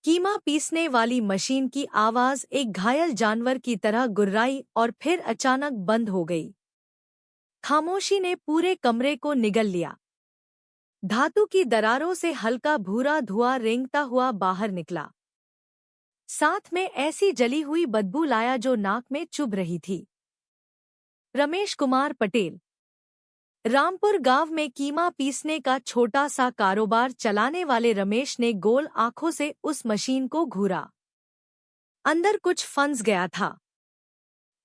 कीमा पीसने वाली मशीन की आवाज एक घायल जानवर की तरह गुर्राई और फिर अचानक बंद हो गई। खामोशी ने पूरे कमरे को निगल लिया। धातु की दरारों से हल्का भूरा धुआं रेंगता हुआ बाहर निकला। साथ में ऐसी जली हुई बदबू लाया जो नाक में चुभ रही थी। रमेश कुमार पटेल, रामपुर गांव में कीमा पीसने का छोटा सा कारोबार चलाने वाले रमेश ने गोल आंखों से उस मशीन को घूरा। अंदर कुछ फंस गया था,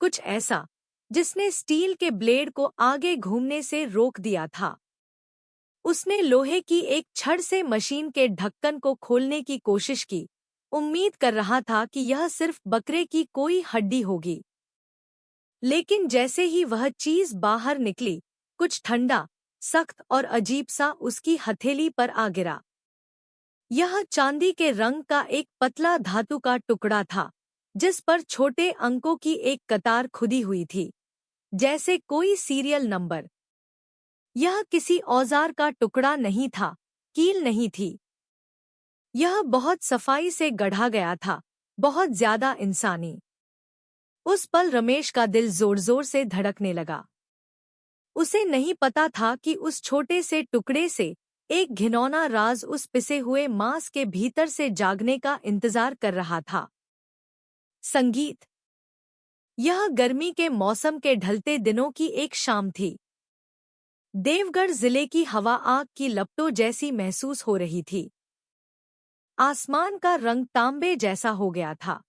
कुछ ऐसा जिसने स्टील के ब्लेड को आगे घूमने से रोक दिया था। उसने लोहे की एक छड़ से मशीन के ढक्कन को खोलने की कोशिश की, उम्मीद कर रहा था कि यह सिर्फ बकरे की कोई हड्डी होगी। लेकिन जैसे ही वह चीज बाहर निकली, कुछ ठंडा, सख्त और अजीब सा उसकी हथेली पर आ गिरा। यह चांदी के रंग का एक पतला धातु का टुकड़ा था, जिस पर छोटे अंकों की एक कतार खुदी हुई थी, जैसे कोई सीरियल नंबर। यह किसी औजार का टुकड़ा नहीं था, कील नहीं थी। यह बहुत सफाई से गढ़ा गया था, बहुत ज्यादा इंसानी। उस पल रमेश का दिल जोर जोर से धड़कने लगा। उसे नहीं पता था कि उस छोटे से टुकड़े से एक घिनौना राज उस पिसे हुए मांस के भीतर से जागने का इंतजार कर रहा था। संगीत। यह गर्मी के मौसम के ढलते दिनों की एक शाम थी। देवगढ़ जिले की हवा आग की लपटों जैसी महसूस हो रही थी। आसमान का रंग तांबे जैसा हो गया था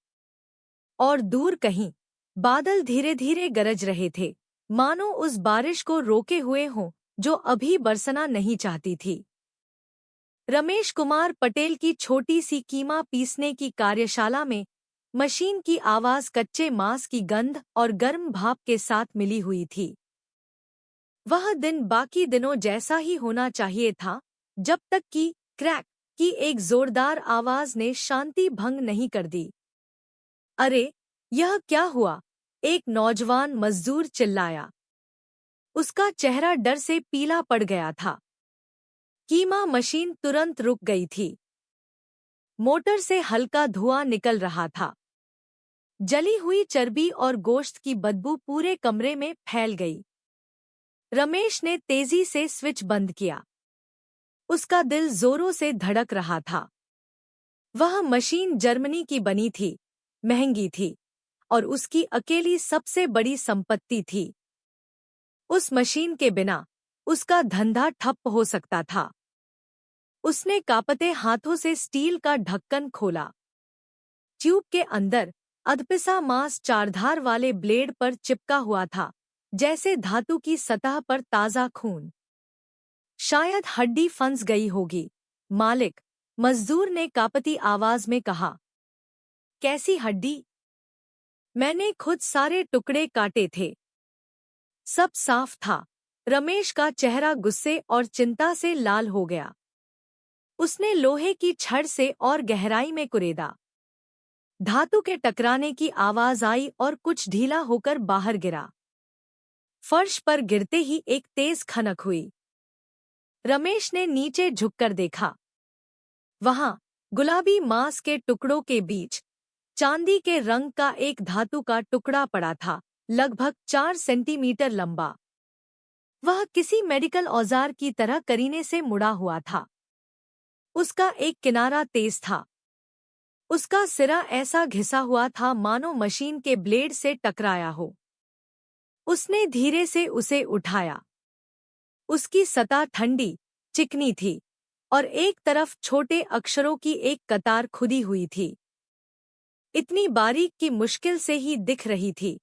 और दूर कहीं बादल धीरे धीरे गरज रहे थे, मानो उस बारिश को रोके हुए हों जो अभी बरसना नहीं चाहती थी। रमेश कुमार पटेल की छोटी सी कीमा पीसने की कार्यशाला में मशीन की आवाज कच्चे मांस की गंध और गर्म भाप के साथ मिली हुई थी। वह दिन बाकी दिनों जैसा ही होना चाहिए था, जब तक कि क्रैक की एक जोरदार आवाज ने शांति भंग नहीं कर दी। अरे, यह क्या हुआ? एक नौजवान मजदूर चिल्लाया। उसका चेहरा डर से पीला पड़ गया था। कीमा मशीन तुरंत रुक गई थी। मोटर से हल्का धुआं निकल रहा था। जली हुई चर्बी और गोश्त की बदबू पूरे कमरे में फैल गई। रमेश ने तेजी से स्विच बंद किया। उसका दिल जोरों से धड़क रहा था। वह मशीन जर्मनी की बनी थी, महंगी थी और उसकी अकेली सबसे बड़ी संपत्ति थी। उस मशीन के बिना उसका धंधा ठप हो सकता था। उसने कांपते हाथों से स्टील का ढक्कन खोला। ट्यूब के अंदर अधपिसा मांस चारधार वाले ब्लेड पर चिपका हुआ था, जैसे धातु की सतह पर ताजा खून। शायद हड्डी फंस गई होगी, मालिक, मजदूर ने कांपती आवाज में कहा। कैसी हड्डी? मैंने खुद सारे टुकड़े काटे थे। सब साफ था। रमेश का चेहरा गुस्से और चिंता से लाल हो गया। उसने लोहे की छड़ से और गहराई में कुरेदा। धातु के टकराने की आवाज आई और कुछ ढीला होकर बाहर गिरा। फर्श पर गिरते ही एक तेज खनक हुई। रमेश ने नीचे झुककर देखा। वहां गुलाबी मांस के टुकड़ों के बीच चांदी के रंग का एक धातु का टुकड़ा पड़ा था, लगभग 4 सेंटीमीटर लंबा। वह किसी मेडिकल औजार की तरह करीने से मुड़ा हुआ था। उसका एक किनारा तेज था। उसका सिरा ऐसा घिसा हुआ था मानो मशीन के ब्लेड से टकराया हो। उसने धीरे से उसे उठाया। उसकी सतह ठंडी, चिकनी थी और एक तरफ छोटे अक्षरों की एक कतार खुदी हुई थी। इतनी बारीक कि मुश्किल से ही दिख रही थी।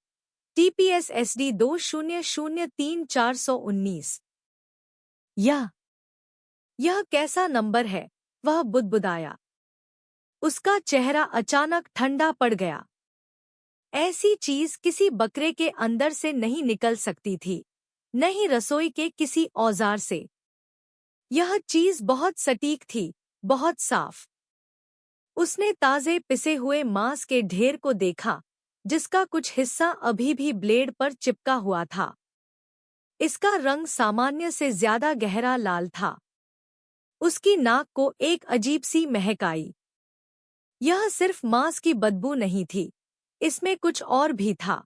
TPS-SD 2003-419। यह कैसा नंबर है? वह बुदबुदाया। उसका चेहरा अचानक ठंडा पड़ गया। ऐसी चीज किसी बकरे के अंदर से नहीं निकल सकती थी, नहीं रसोई के किसी औजार से। यह चीज बहुत सटीक थी, बहुत साफ। उसने ताजे पिसे हुए मांस के ढेर को देखा, जिसका कुछ हिस्सा अभी भी ब्लेड पर चिपका हुआ था। इसका रंग सामान्य से ज्यादा गहरा लाल था। उसकी नाक को एक अजीब सी महक आई। यह सिर्फ मांस की बदबू नहीं थी, इसमें कुछ और भी था,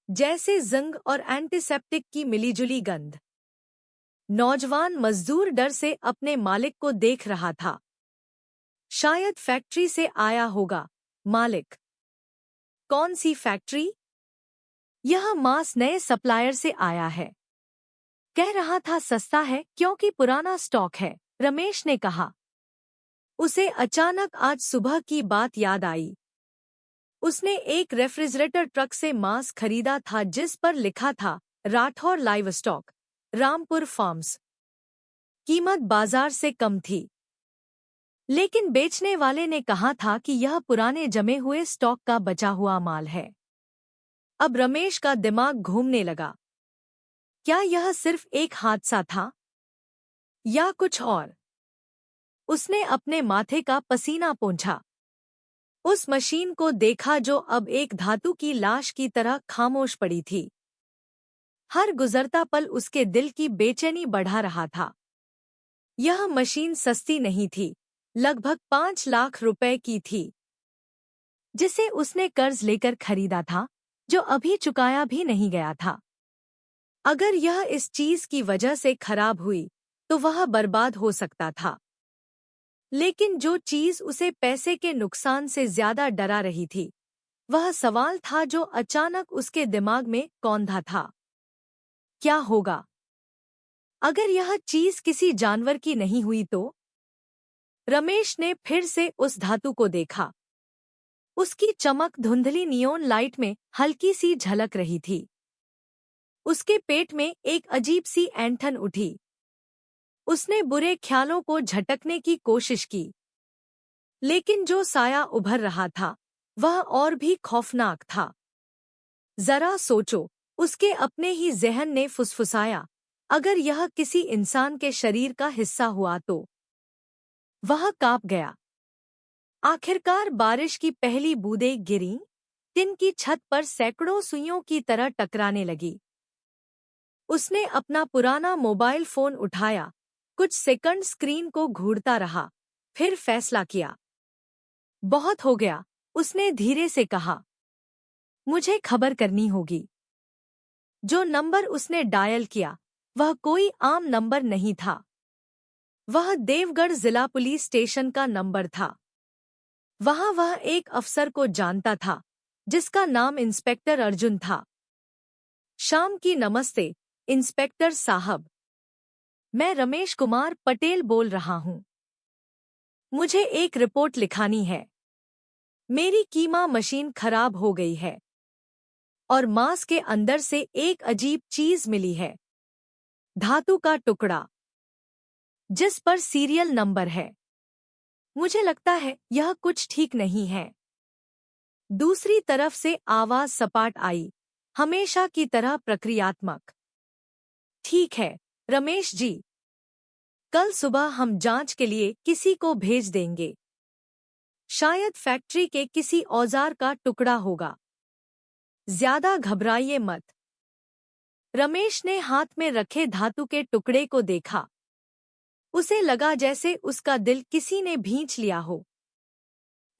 जैसे जंग और एंटीसेप्टिक की मिलीजुली गंध। नौजवान मजदूर डर से अपने मालिक को देख रहा था। शायद फैक्ट्री से आया होगा, मालिक। कौन सी फैक्ट्री? यह मांस नए सप्लायर से आया है। कह रहा था सस्ता है क्योंकि पुराना स्टॉक है, रमेश ने कहा। उसे अचानक आज सुबह की बात याद आई। उसने एक रेफ्रिजरेटर ट्रक से मांस खरीदा था जिस पर लिखा था Rathore live stock, Rampur farms. कीमत बाजार से कम थी, लेकिन बेचने वाले ने कहा था कि यह पुराने जमे हुए स्टॉक का बचा हुआ माल है। अब रमेश का दिमाग घूमने लगा। क्या यह सिर्फ एक हादसा था या कुछ और? उसने अपने माथे का पसीना पोंछा। उस मशीन को देखा जो अब एक धातु की लाश की तरह खामोश पड़ी थी। हर गुजरता पल उसके दिल की बेचैनी बढ़ा रहा था। यह मशीन सस्ती नहीं थी, लगभग 5 लाख रुपए की थी, जिसे उसने कर्ज लेकर खरीदा था, जो अभी चुकाया भी नहीं गया था। अगर यह इस चीज की वजह से खराब हुई तो वह बर्बाद हो सकता था। लेकिन जो चीज उसे पैसे के नुकसान से ज्यादा डरा रही थी, वह सवाल था जो अचानक उसके दिमाग में कौंधा था। क्या होगा अगर यह चीज किसी जानवर की नहीं हुई तो? रमेश ने फिर से उस धातु को देखा। उसकी चमक धुंधली नियोन लाइट में हल्की सी झलक रही थी। उसके पेट में एक अजीब सी ऐंठन उठी। उसने बुरे ख्यालों को झटकने की कोशिश की, लेकिन जो साया उभर रहा था वह और भी खौफनाक था। जरा सोचो, उसके अपने ही ज़हन ने फुसफुसाया, अगर यह किसी इंसान के शरीर का हिस्सा हुआ तो? वह कांप गया। आखिरकार बारिश की पहली बूंदें गिरीं, टिन की छत पर सैकड़ों सुइयों की तरह टकराने लगी। उसने अपना पुराना मोबाइल फोन उठाया, कुछ सेकंड स्क्रीन को घूरता रहा, फिर फैसला किया। बहुत हो गया, उसने धीरे से कहा। मुझे खबर करनी होगी। जो नंबर उसने डायल किया वह कोई आम नंबर नहीं था। वह देवगढ़ जिला पुलिस स्टेशन का नंबर था। वहां वह एक अफसर को जानता था, जिसका नाम इंस्पेक्टर अर्जुन था। शाम की नमस्ते, इंस्पेक्टर साहब। मैं रमेश कुमार पटेल बोल रहा हूं। मुझे एक रिपोर्ट लिखानी है। मेरी कीमा मशीन खराब हो गई है और मांस के अंदर से एक अजीब चीज मिली है, धातु का टुकड़ा, जिस पर सीरियल नंबर है। मुझे लगता है यह कुछ ठीक नहीं है। दूसरी तरफ से आवाज सपाट आई, हमेशा की तरह प्रक्रियात्मक। ठीक है रमेश जी, कल सुबह हम जांच के लिए किसी को भेज देंगे। शायद फैक्ट्री के किसी औजार का टुकड़ा होगा। ज्यादा घबराइए मत। रमेश ने हाथ में रखे धातु के टुकड़े को देखा। उसे लगा जैसे उसका दिल किसी ने भींच लिया हो।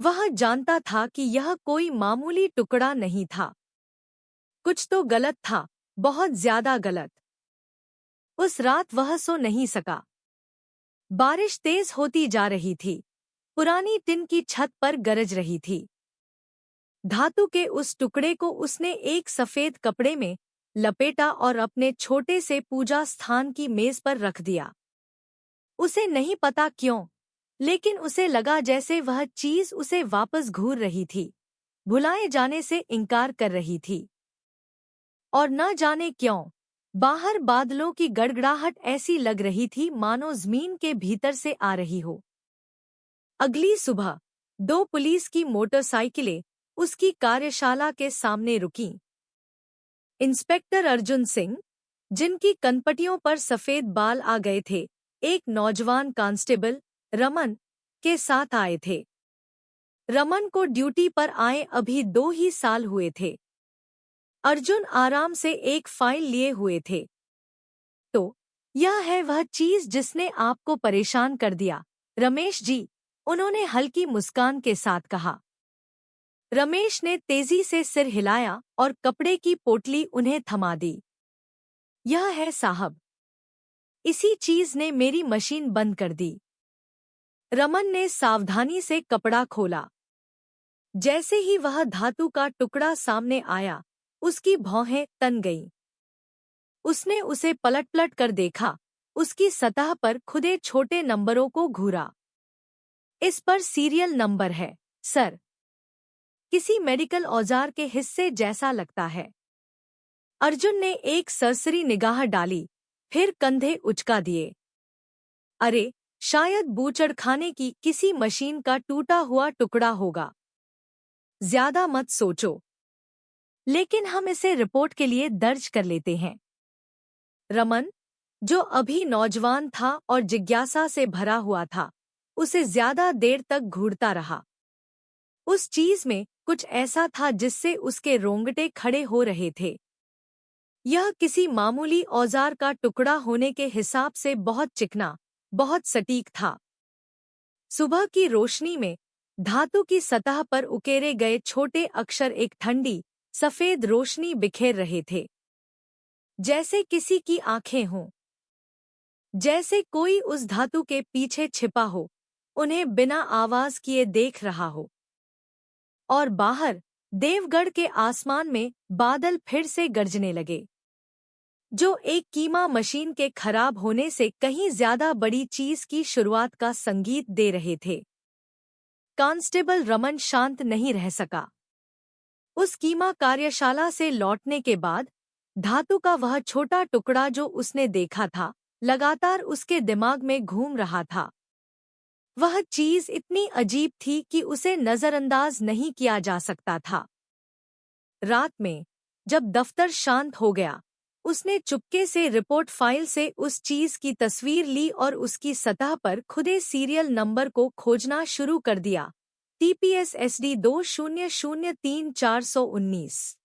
वह जानता था कि यह कोई मामूली टुकड़ा नहीं था। कुछ तो गलत था, बहुत ज्यादा गलत। उस रात वह सो नहीं सका। बारिश तेज होती जा रही थी। पुरानी टिन की छत पर गरज रही थी। धातु के उस टुकड़े को उसने एक सफेद कपड़े में लपेटा और अपने छोटे से पूजा स्थान की मेज पर रख दिया। उसे नहीं पता क्यों, लेकिन उसे लगा जैसे वह चीज उसे वापस घूर रही थी, भुलाए जाने से इनकार कर रही थी। और न जाने क्यों, बाहर बादलों की गड़गड़ाहट ऐसी लग रही थी मानो जमीन के भीतर से आ रही हो। अगली सुबह 2 पुलिस की मोटरसाइकिलें उसकी कार्यशाला के सामने रुकीं। इंस्पेक्टर अर्जुन सिंह, जिनकी कनपटियों पर सफेद बाल आ गए थे, एक नौजवान कांस्टेबल रमन के साथ आए थे। रमन को ड्यूटी पर आए अभी 2 ही साल हुए थे। अर्जुन आराम से एक फाइल लिए हुए थे। तो यह है वह चीज जिसने आपको परेशान कर दिया, रमेश जी, उन्होंने हल्की मुस्कान के साथ कहा। रमेश ने तेजी से सिर हिलाया और कपड़े की पोटली उन्हें थमा दी। यह है साहब। इसी चीज ने मेरी मशीन बंद कर दी। रमन ने सावधानी से कपड़ा खोला। जैसे ही वह धातु का टुकड़ा सामने आया, उसकी भौहें तन गईं। उसने उसे पलट पलट कर देखा, उसकी सतह पर खुदे छोटे नंबरों को घूरा। इस पर सीरियल नंबर है, सर। किसी मेडिकल औजार के हिस्से जैसा लगता है। अर्जुन ने एक सरसरी निगाह डाली, फिर कंधे उचका दिए। अरे, शायद बूचड़खाने की किसी मशीन का टूटा हुआ टुकड़ा होगा। ज्यादा मत सोचो। लेकिन हम इसे रिपोर्ट के लिए दर्ज कर लेते हैं। रमन, जो अभी नौजवान था और जिज्ञासा से भरा हुआ था, उसे ज्यादा देर तक घूरता रहा। उस चीज में कुछ ऐसा था जिससे उसके रोंगटे खड़े हो रहे थे। यह किसी मामूली औजार का टुकड़ा होने के हिसाब से बहुत चिकना, बहुत सटीक था। सुबह की रोशनी में धातु की सतह पर उकेरे गए छोटे अक्षर एक ठंडी, सफेद रोशनी बिखेर रहे थे। जैसे किसी की आंखें हों। जैसे कोई उस धातु के पीछे छिपा हो, उन्हें बिना आवाज किए देख रहा हो। और बाहर देवगढ़ के आसमान में बादल फिर से गरजने लगे, जो एक कीमा मशीन के खराब होने से कहीं ज्यादा बड़ी चीज की शुरुआत का संगीत दे रहे थे। कांस्टेबल रमन शांत नहीं रह सका। उस कीमा कार्यशाला से लौटने के बाद धातु का वह छोटा टुकड़ा जो उसने देखा था, लगातार उसके दिमाग में घूम रहा था। वह चीज इतनी अजीब थी कि उसे नजरअंदाज नहीं किया जा सकता था। रात में जब दफ्तर शांत हो गया, उसने चुपके से रिपोर्ट फाइल से उस चीज की तस्वीर ली और उसकी सतह पर खुदे सीरियल नंबर को खोजना शुरू कर दिया। TPS-SD 2003-419।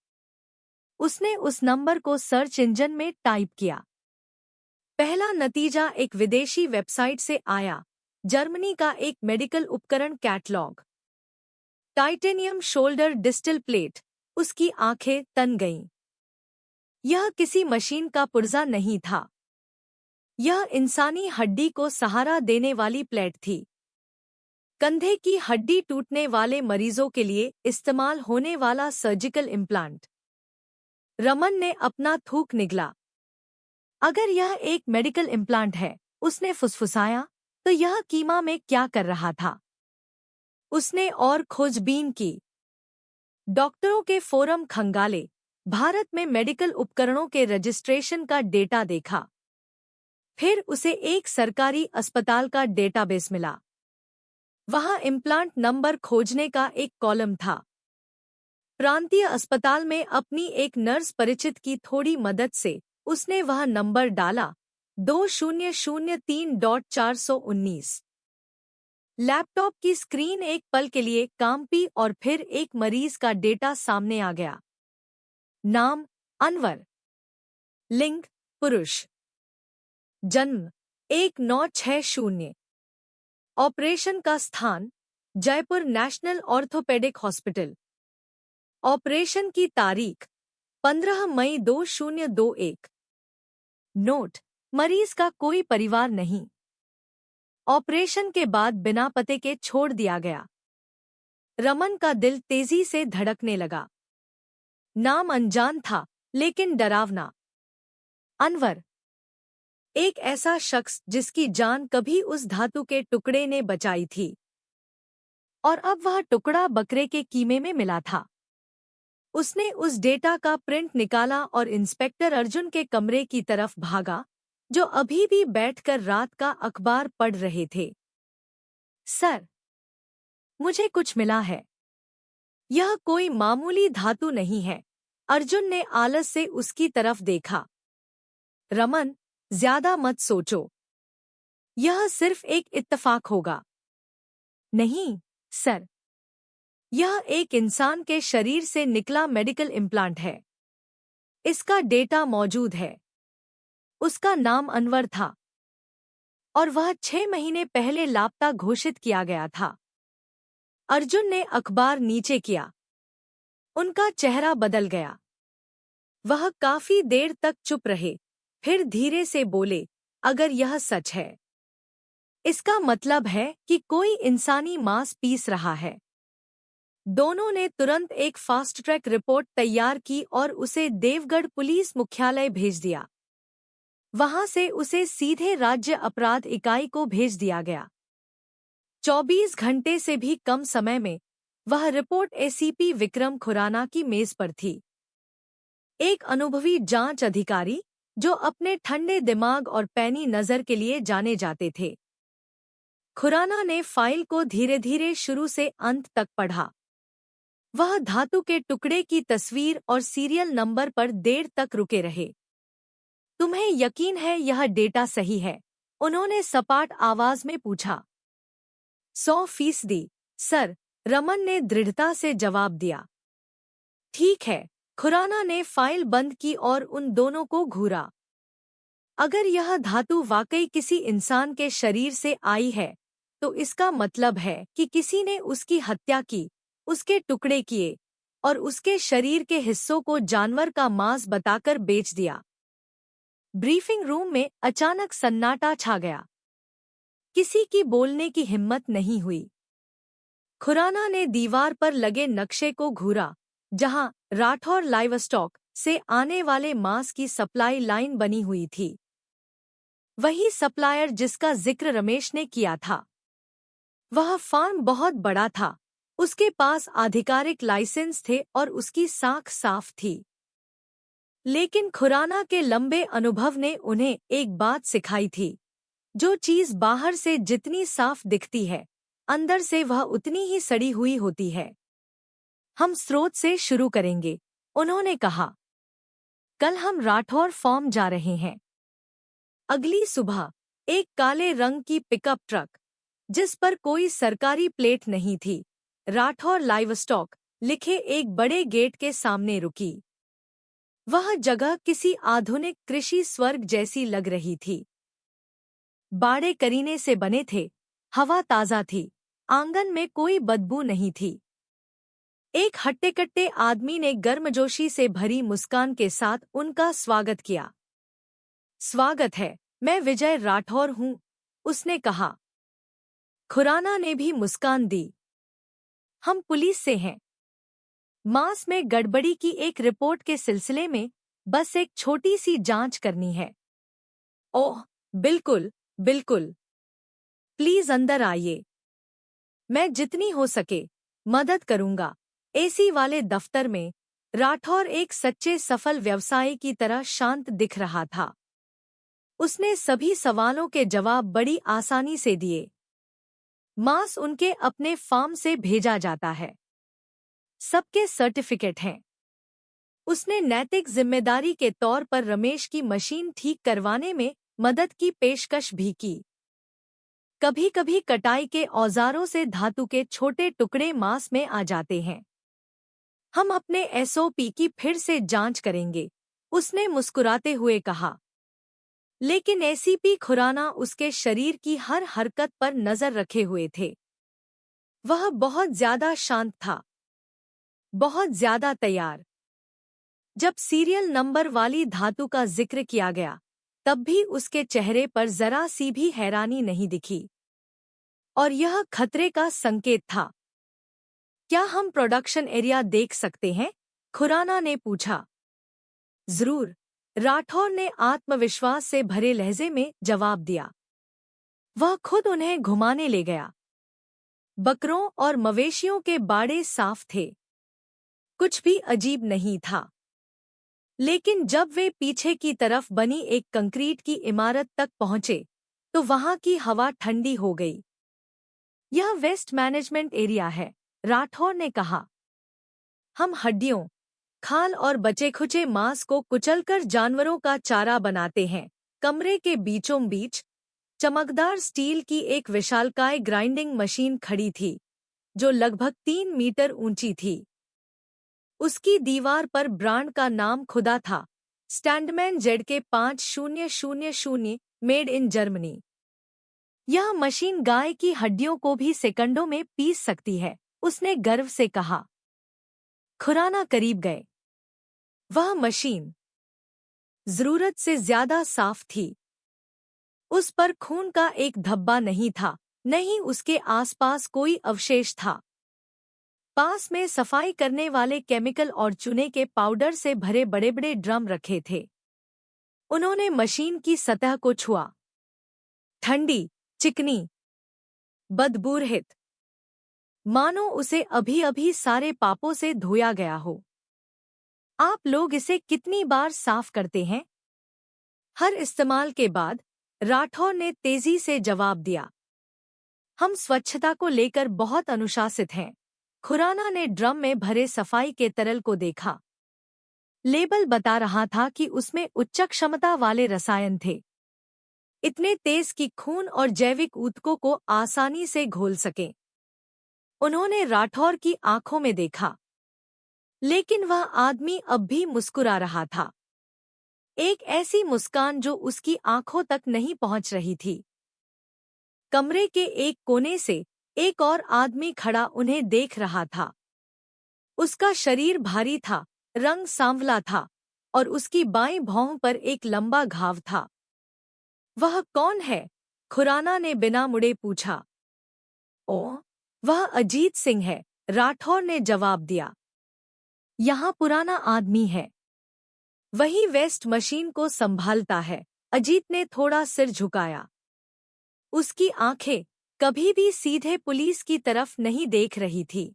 उसने उस नंबर को सर्च इंजन में टाइप किया। पहला नतीजा एक विदेशी वेबसाइट से आया, जर्मनी का एक मेडिकल उपकरण catalogue. Titanium shoulder distal plate. उसकी आंखें तन गईं। यह किसी मशीन का पुर्जा नहीं था। यह इंसानी हड्डी को सहारा देने वाली प्लेट थी। कंधे की हड्डी टूटने वाले मरीजों के लिए इस्तेमाल होने वाला सर्जिकल इम्प्लांट। रमन ने अपना थूक निगला। अगर यह एक मेडिकल इम्प्लांट है, उसने फुसफुसाया, तो यह कीमा में क्या कर रहा था? उसने और खोजबीन की। डॉक्टरों के फोरम खंगाले, भारत में मेडिकल उपकरणों के रजिस्ट्रेशन का डेटा देखा। फिर उसे एक सरकारी अस्पताल का डेटाबेस मिला। वहां इम्प्लांट नंबर खोजने का एक कॉलम था। प्रांतीय अस्पताल में अपनी एक नर्स परिचित की थोड़ी मदद से उसने वह नंबर डाला, 2003.419। लैपटॉप की स्क्रीन एक पल के लिए कांपी और फिर एक मरीज का डेटा सामने आ गया। नाम अनवर। लिंग पुरुष। जन्म 1960। ऑपरेशन का स्थान Jaipur national orthopaedic hospital. Operation की तारीख 15 मई 2021। नोट: मरीज का कोई परिवार नहीं। ऑपरेशन के बाद बिना पते के छोड़ दिया गया। रमन का दिल तेजी से धड़कने लगा। नाम अनजान था, लेकिन डरावना। अनवर, एक ऐसा शख्स जिसकी जान कभी उस धातु के टुकड़े ने बचाई थी, और अब वह टुकड़ा बकरे के कीमे में मिला था। उसने उस डेटा का प्रिंट निकाला और इंस्पेक्टर अर्जुन के कमरे की तरफ भागा, जो अभी भी बैठकर रात का अखबार पढ़ रहे थे। सर, मुझे कुछ मिला है। यह कोई मामूली धातु नहीं है। अर्जुन ने आलस से उसकी तरफ देखा। रमन, ज्यादा मत सोचो। यह सिर्फ एक इत्तेफाक होगा। नहीं, सर। यह एक इंसान के शरीर से निकला मेडिकल इम्प्लांट है। इसका डेटा मौजूद है। उसका नाम अनवर था। और वह 6 महीने पहले लापता घोषित किया गया था। अर्जुन ने अखबार नीचे किया। उनका चेहरा बदल गया। वह काफी देर तक चुप रहे, फिर धीरे से बोले, अगर यह सच है, इसका मतलब है कि कोई इंसानी मांस पीस रहा है। दोनों ने तुरंत एक फास्ट ट्रैक रिपोर्ट तैयार की और उसे देवगढ़ पुलिस मुख्यालय भेज दिया। वहां से उसे सीधे राज्य अपराध इकाई को भेज दिया गया। 24 घंटे से भी कम समय में वह रिपोर्ट एसीपी विक्रम खुराना की मेज पर थी। एक अनुभवी जांच अधिकारी जो अपने ठंडे दिमाग और पैनी नजर के लिए जाने जाते थे। खुराना ने फाइल को धीरे धीरे शुरू से अंत तक पढ़ा। वह धातु के टुकड़े की तस्वीर और सीरियल नंबर पर देर तक रुके रहे। तुम्हें यकीन है यह डेटा सही है? उन्होंने सपाट आवाज में पूछा। 100%, सर, रमन ने दृढ़ता से जवाब दिया। ठीक है। खुराना ने फाइल बंद की और उन दोनों को घूरा। अगर यह धातु वाकई किसी इंसान के शरीर से आई है, तो इसका मतलब है कि किसी ने उसकी हत्या की, उसके टुकड़े किए और उसके शरीर के हिस्सों को जानवर का मांस बताकर बेच दिया। ब्रीफिंग रूम में अचानक सन्नाटा छा गया। किसी की बोलने की हिम्मत नहीं हुई। खुराना ने दीवार पर लगे नक्शे को घूरा, जहां राठौर लाइवस्टॉक से आने वाले मांस की सप्लाई लाइन बनी हुई थी। वही सप्लायर जिसका जिक्र रमेश ने किया था। वह फार्म बहुत बड़ा था, उसके पास आधिकारिक लाइसेंस थे और उसकी साख साफ थी। लेकिन खुराना के लंबे अनुभव ने उन्हें एक बात सिखाई थी। जो चीज बाहर से जितनी साफ दिखती है, अंदर से वह उतनी ही सड़ी हुई होती है। हम स्रोत से शुरू करेंगे, उन्होंने कहा। कल हम राठौर फार्म जा रहे हैं। अगली सुबह एक काले रंग की पिकअप ट्रक, जिस पर कोई सरकारी प्लेट नहीं थी, राठौर लाइवस्टॉक लिखे एक बड़े गेट के सामने रुकी। वह जगह किसी आधुनिक कृषि स्वर्ग जैसी लग रही थी। बाड़े करीने से बने थे, हवा ताजा थी, आंगन में कोई बदबू नहीं थी। एक हट्टे-कट्टे आदमी ने गर्मजोशी से भरी मुस्कान के साथ उनका स्वागत किया। स्वागत है, मैं विजय राठौर हूं, उसने कहा। खुराना ने भी मुस्कान दी। हम पुलिस से हैं। मांस में गड़बड़ी की एक रिपोर्ट के सिलसिले में बस एक छोटी सी जांच करनी है। ओह, बिल्कुल, बिल्कुल। प्लीज अंदर आइए। मैं जितनी हो सके मदद करूंगा। एसी वाले दफ्तर में राठौर एक सच्चे सफल व्यवसायी की तरह शांत दिख रहा था। उसने सभी सवालों के जवाब बड़ी आसानी से दिए। मांस उनके अपने फार्म से भेजा जाता है। सबके सर्टिफिकेट हैं। उसने नैतिक जिम्मेदारी के तौर पर रमेश की मशीन ठीक करवाने में मदद की पेशकश भी की। कभी-कभी कटाई के औजारों से धातु के छोटे टुकड़े मांस में आ जाते हैं। हम अपने एसओपी की फिर से जांच करेंगे, उसने मुस्कुराते हुए कहा। लेकिन एसीपी खुराना उसके शरीर की हर हरकत पर नजर रखे हुए थे। वह बहुत ज्यादा शांत था, बहुत ज्यादा तैयार। जब सीरियल नंबर वाली धातु का जिक्र किया गया, तब भी उसके चेहरे पर जरा सी भी हैरानी नहीं दिखी। और यह खतरे का संकेत था। क्या हम प्रोडक्शन एरिया देख सकते हैं? खुराना ने पूछा। जरूर, राठौर ने आत्मविश्वास से भरे लहजे में जवाब दिया। वह खुद उन्हें घुमाने ले गया। बकरों और मवेशियों के बाड़े साफ थे। कुछ भी अजीब नहीं था। लेकिन जब वे पीछे की तरफ बनी एक कंक्रीट की इमारत तक पहुंचे, तो वहां की हवा ठंडी हो गई। यह वेस्ट मैनेजमेंट एरिया है, राठौर ने कहा। हम हड्डियों, खाल और बचे-खुचे मांस को कुचलकर जानवरों का चारा बनाते हैं। कमरे के बीचों बीच चमकदार स्टील की एक विशालकाय ग्राइंडिंग मशीन खड़ी थी, जो लगभग 3 मीटर ऊंची थी। उसकी दीवार पर ब्रांड का नाम खुदा था, स्टैंडमैन ZK 5000, मेड इन जर्मनी। यह मशीन गाय की हड्डियों को भी सेकंडों में पीस सकती है, उसने गर्व से कहा। खुराना करीब गए। वह मशीन जरूरत से ज्यादा साफ थी। उस पर खून का एक धब्बा नहीं था, नहीं उसके आसपास कोई अवशेष था। पास में सफाई करने वाले केमिकल और चूने के पाउडर से भरे बड़े बड़े ड्रम रखे थे। उन्होंने मशीन की सतह को छुआ। ठंडी, चिकनी, बदबूरहित, मानो उसे अभी अभी सारे पापों से धोया गया हो। आप लोग इसे कितनी बार साफ करते हैं? हर इस्तेमाल के बाद, राठौर ने तेजी से जवाब दिया। हम स्वच्छता को लेकर बहुत अनुशासित हैं। खुराना ने ड्रम में भरे सफाई के तरल को देखा। लेबल बता रहा था कि उसमें उच्च क्षमता वाले रसायन थे, इतने तेज कि खून और जैविक ऊतकों को आसानी से घोल सके। उन्होंने राठौर की आंखों में देखा, लेकिन वह आदमी अब भी मुस्कुरा रहा था, एक ऐसी मुस्कान जो उसकी आंखों तक नहीं पहुंच रही थी। कमरे के एक कोने से एक और आदमी खड़ा उन्हें देख रहा था। उसका शरीर भारी था, रंग सांवला था, और उसकी बाईं भौं पर एक लंबा घाव था। वह कौन है? खुराना ने बिना मुड़े पूछा। ओह, वह अजीत सिंह है, राठौर ने जवाब दिया। यहाँ पुराना आदमी है, वही वेस्ट मशीन को संभालता है। अजीत ने थोड़ा सिर झुकाया। उसकी आंखें कभी भी सीधे पुलिस की तरफ नहीं देख रही थी।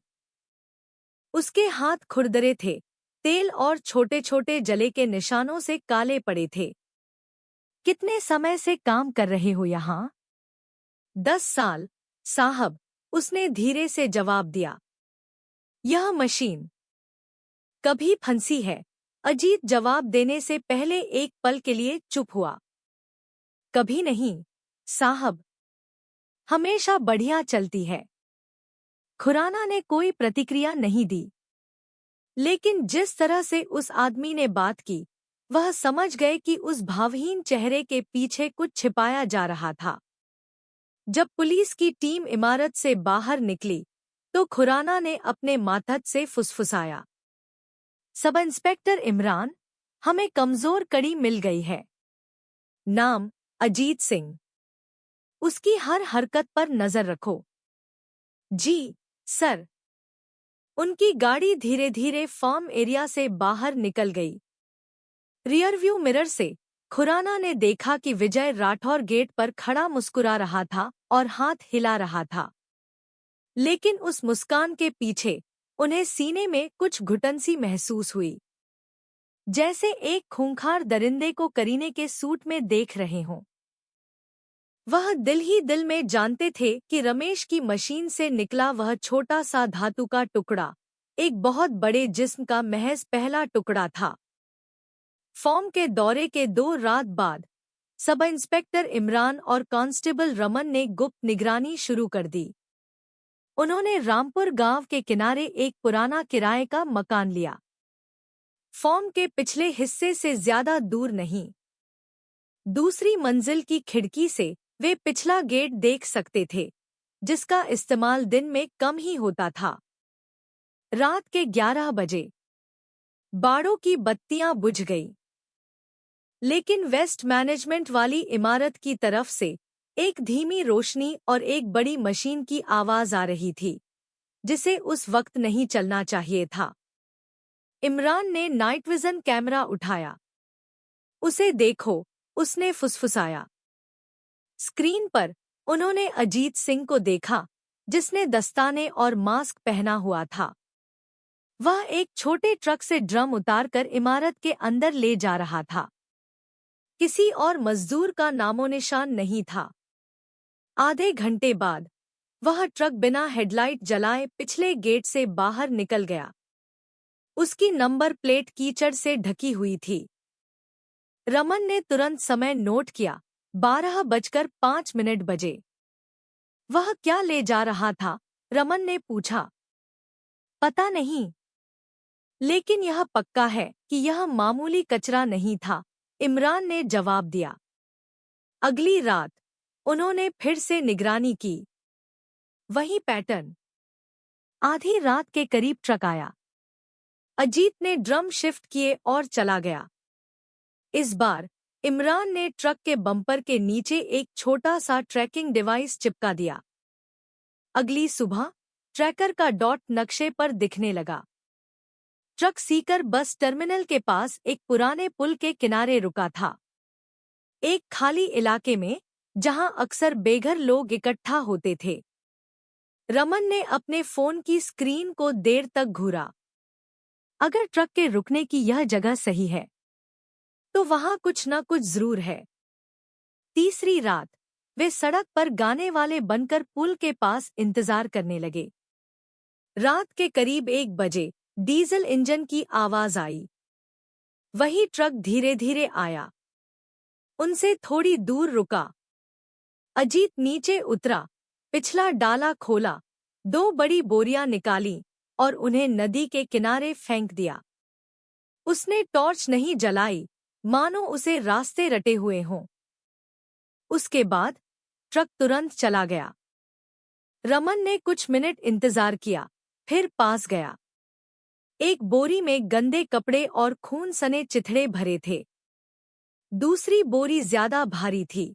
उसके हाथ खुरदरे थे, तेल और छोटे छोटे जले के निशानों से काले पड़े थे। कितने समय से काम कर रहे हो यहाँ? 10 साल, साहब, उसने धीरे से जवाब दिया। यह मशीन कभी फंसी है? अजीत जवाब देने से पहले एक पल के लिए चुप हुआ। कभी नहीं, साहब, हमेशा बढ़िया चलती है। खुराना ने कोई प्रतिक्रिया नहीं दी, लेकिन जिस तरह से उस आदमी ने बात की, वह समझ गए कि उस भावहीन चेहरे के पीछे कुछ छिपाया जा रहा था। जब पुलिस की टीम इमारत से बाहर निकली, तो खुराना ने अपने मातहत से फुसफुसाया। सब इंस्पेक्टर इमरान, हमें कमजोर कड़ी मिल गई है। नाम अजीत सिंह। उसकी हर हरकत पर नजर रखो। जी, सर। उनकी गाड़ी धीरे धीरे फार्म एरिया से बाहर निकल गई। रियरव्यू मिरर से खुराना ने देखा कि विजय राठौर गेट पर खड़ा मुस्कुरा रहा था और हाथ हिला रहा था। लेकिन उस मुस्कान के पीछे उन्हें सीने में कुछ घुटन सी महसूस हुई, जैसे एक खूंखार दरिंदे को करीने के सूट में देख रहे हों। वह दिल ही दिल में जानते थे कि रमेश की मशीन से निकला वह छोटा सा धातु का टुकड़ा एक बहुत बड़े जिस्म का महज पहला टुकड़ा था। फॉर्म के दौरे के 2 रात बाद सब इंस्पेक्टर इमरान और कांस्टेबल रमन ने गुप्त निगरानी शुरू कर दी। उन्होंने रामपुर गांव के किनारे एक पुराना किराए का मकान लिया। फॉर्म के पिछले हिस्से से ज्यादा दूर नहीं। दूसरी मंजिल की खिड़की से वे पिछला गेट देख सकते थे, जिसका इस्तेमाल दिन में कम ही होता था। रात के 11 बजे बाड़ों की बत्तियां बुझ गईं। लेकिन वेस्ट मैनेजमेंट वाली इमारत की तरफ से एक धीमी रोशनी और एक बड़ी मशीन की आवाज आ रही थी, जिसे उस वक्त नहीं चलना चाहिए था। इमरान ने नाइट विजन कैमरा उठाया। उसे देखो, उसने फुसफुसाया। स्क्रीन पर उन्होंने अजीत सिंह को देखा, जिसने दस्ताने और मास्क पहना हुआ था। वह एक छोटे ट्रक से ड्रम उतारकर इमारत के अंदर ले जा रहा था। किसी और मजदूर का नामोनिशान नहीं था। आधे घंटे बाद वह ट्रक बिना हेडलाइट जलाए पिछले गेट से बाहर निकल गया। उसकी नंबर प्लेट कीचड़ से ढकी हुई थी। रमन ने तुरंत समय नोट किया। 12:05 बजे। वह क्या ले जा रहा था? रमन ने पूछा। पता नहीं, लेकिन यह पक्का है कि यह मामूली कचरा नहीं था, इमरान ने जवाब दिया। अगली रात उन्होंने फिर से निगरानी की। वही पैटर्न। आधी रात के करीब ट्रक आया। अजीत ने ड्रम शिफ्ट किए और चला गया। इस बार इमरान ने ट्रक के बम्पर के नीचे एक छोटा सा ट्रैकिंग डिवाइस चिपका दिया। अगली सुबह ट्रैकर का डॉट नक्शे पर दिखने लगा। ट्रक सीकर बस टर्मिनल के पास एक पुराने पुल के किनारे रुका था, एक खाली इलाके में जहां अक्सर बेघर लोग इकट्ठा होते थे। रमन ने अपने फोन की स्क्रीन को देर तक घूरा। अगर ट्रक के रुकने की यह जगह सही है तो वहां कुछ न कुछ जरूर है। तीसरी रात वे सड़क पर गाने वाले बनकर पुल के पास इंतजार करने लगे। रात के करीब 1 बजे डीजल इंजन की आवाज आई। वही ट्रक धीरे धीरे आया, उनसे थोड़ी दूर रुका। अजीत नीचे उतरा, पिछला डाला खोला, 2 बड़ी बोरियां निकाली और उन्हें नदी के किनारे फेंक दिया। उसने टॉर्च नहीं जलाई, मानो उसे रास्ते रटे हुए हों। उसके बाद ट्रक तुरंत चला गया। रमन ने कुछ मिनट इंतजार किया, फिर पास गया। एक बोरी में गंदे कपड़े और खून सने चिथड़े भरे थे। दूसरी बोरी ज्यादा भारी थी।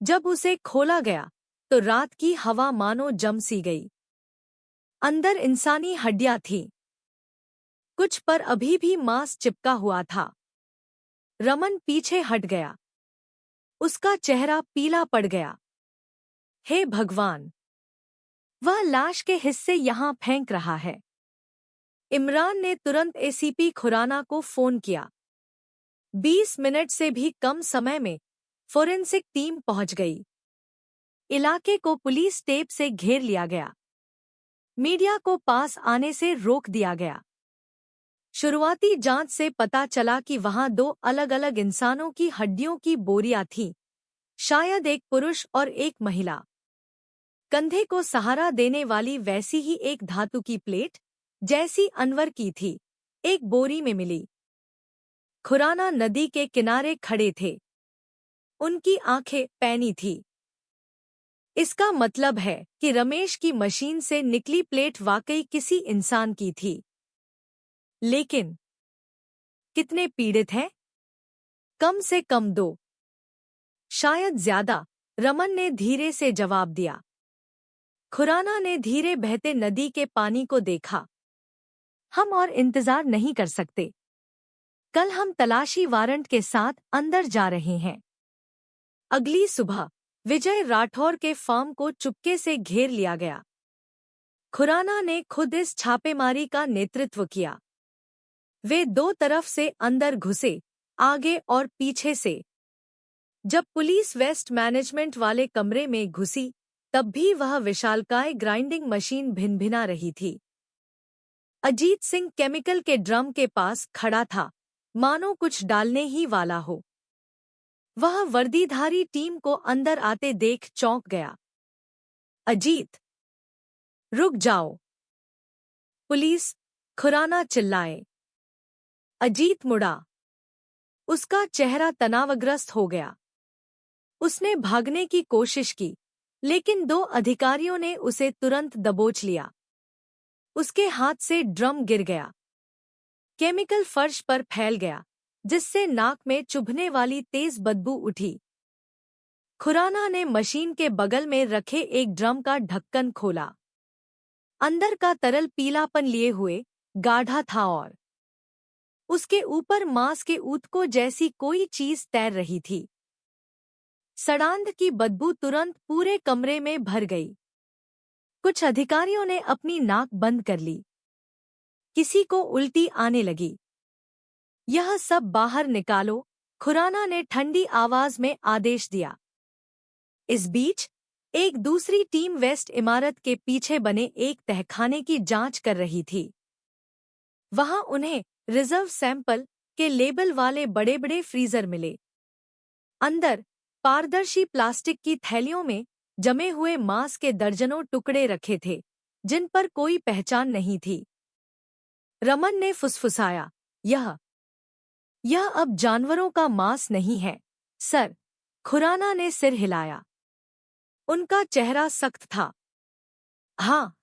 जब उसे खोला गया तो रात की हवा मानो जम सी गई। अंदर इंसानी हड्डियां थीं। कुछ पर अभी भी मांस चिपका हुआ था। रमन पीछे हट गया। उसका चेहरा पीला पड़ गया। हे भगवान! वह लाश के हिस्से यहां फेंक रहा है। इमरान ने तुरंत एसीपी खुराना को फोन किया। 20 मिनट से भी कम समय में फोरेंसिक टीम पहुंच गई। इलाके को पुलिस टेप से घेर लिया गया। मीडिया को पास आने से रोक दिया गया। शुरुआती जांच से पता चला कि वहां 2 अलग-अलग इंसानों की हड्डियों की बोरियां थीं, शायद एक पुरुष और एक महिला। कंधे को सहारा देने वाली वैसी ही एक धातु की प्लेट, जैसी अनवर की थी, एक बोरी में मिली। खुराना नदी के किनारे खड़े थे। उनकी आंखें पैनी थी। इसका मतलब है कि रमेश की मशीन से निकली प्लेट वाकई किसी इंसान की थी। लेकिन कितने पीड़ित हैं? कम से कम 2, शायद ज्यादा, रमन ने धीरे से जवाब दिया। खुराना ने धीरे बहते नदी के पानी को देखा। हम और इंतजार नहीं कर सकते। कल हम तलाशी वारंट के साथ अंदर जा रहे हैं। अगली सुबह विजय राठौर के फार्म को चुपके से घेर लिया गया। खुराना ने खुद इस छापेमारी का नेतृत्व किया। वे 2 तरफ से अंदर घुसे, आगे और पीछे से। जब पुलिस वेस्ट मैनेजमेंट वाले कमरे में घुसी, तब भी वह विशालकाय ग्राइंडिंग मशीन भिनभिना रही थी। अजीत सिंह केमिकल के ड्रम के पास खड़ा था, मानो कुछ डालने ही वाला हो। वह वर्दीधारी टीम को अंदर आते देख चौंक गया। अजीत, रुक जाओ! पुलिस! खुराना चिल्लाए। अजीत मुड़ा। उसका चेहरा तनावग्रस्त हो गया। उसने भागने की कोशिश की, लेकिन 2 अधिकारियों ने उसे तुरंत दबोच लिया। उसके हाथ से ड्रम गिर गया। केमिकल फर्श पर फैल गया, जिससे नाक में चुभने वाली तेज बदबू उठी। खुराना ने मशीन के बगल में रखे एक ड्रम का ढक्कन खोला। अंदर का तरल पीलापन लिए हुए गाढ़ा था और उसके ऊपर मांस के ऊतकों जैसी कोई चीज तैर रही थी। सड़ांध की बदबू तुरंत पूरे कमरे में भर गई। कुछ अधिकारियों ने अपनी नाक बंद कर ली। किसी को उल्टी आने लगी। यह सब बाहर निकालो, खुराना ने ठंडी आवाज में आदेश दिया। इस बीच एक दूसरी टीम वेस्ट इमारत के पीछे बने एक तहखाने की जांच कर रही थी। वहां उन्हें रिजर्व सैंपल के लेबल वाले बड़े-बड़े फ्रीजर मिले। अंदर पारदर्शी प्लास्टिक की थैलियों में जमे हुए मांस के दर्जनों टुकड़े रखे थे, जिन पर कोई पहचान नहीं थी। रमन ने फुसफुसाया, यह अब जानवरों का मांस नहीं है, सर। खुराना ने सिर हिलाया। उनका चेहरा सख्त था। हाँ,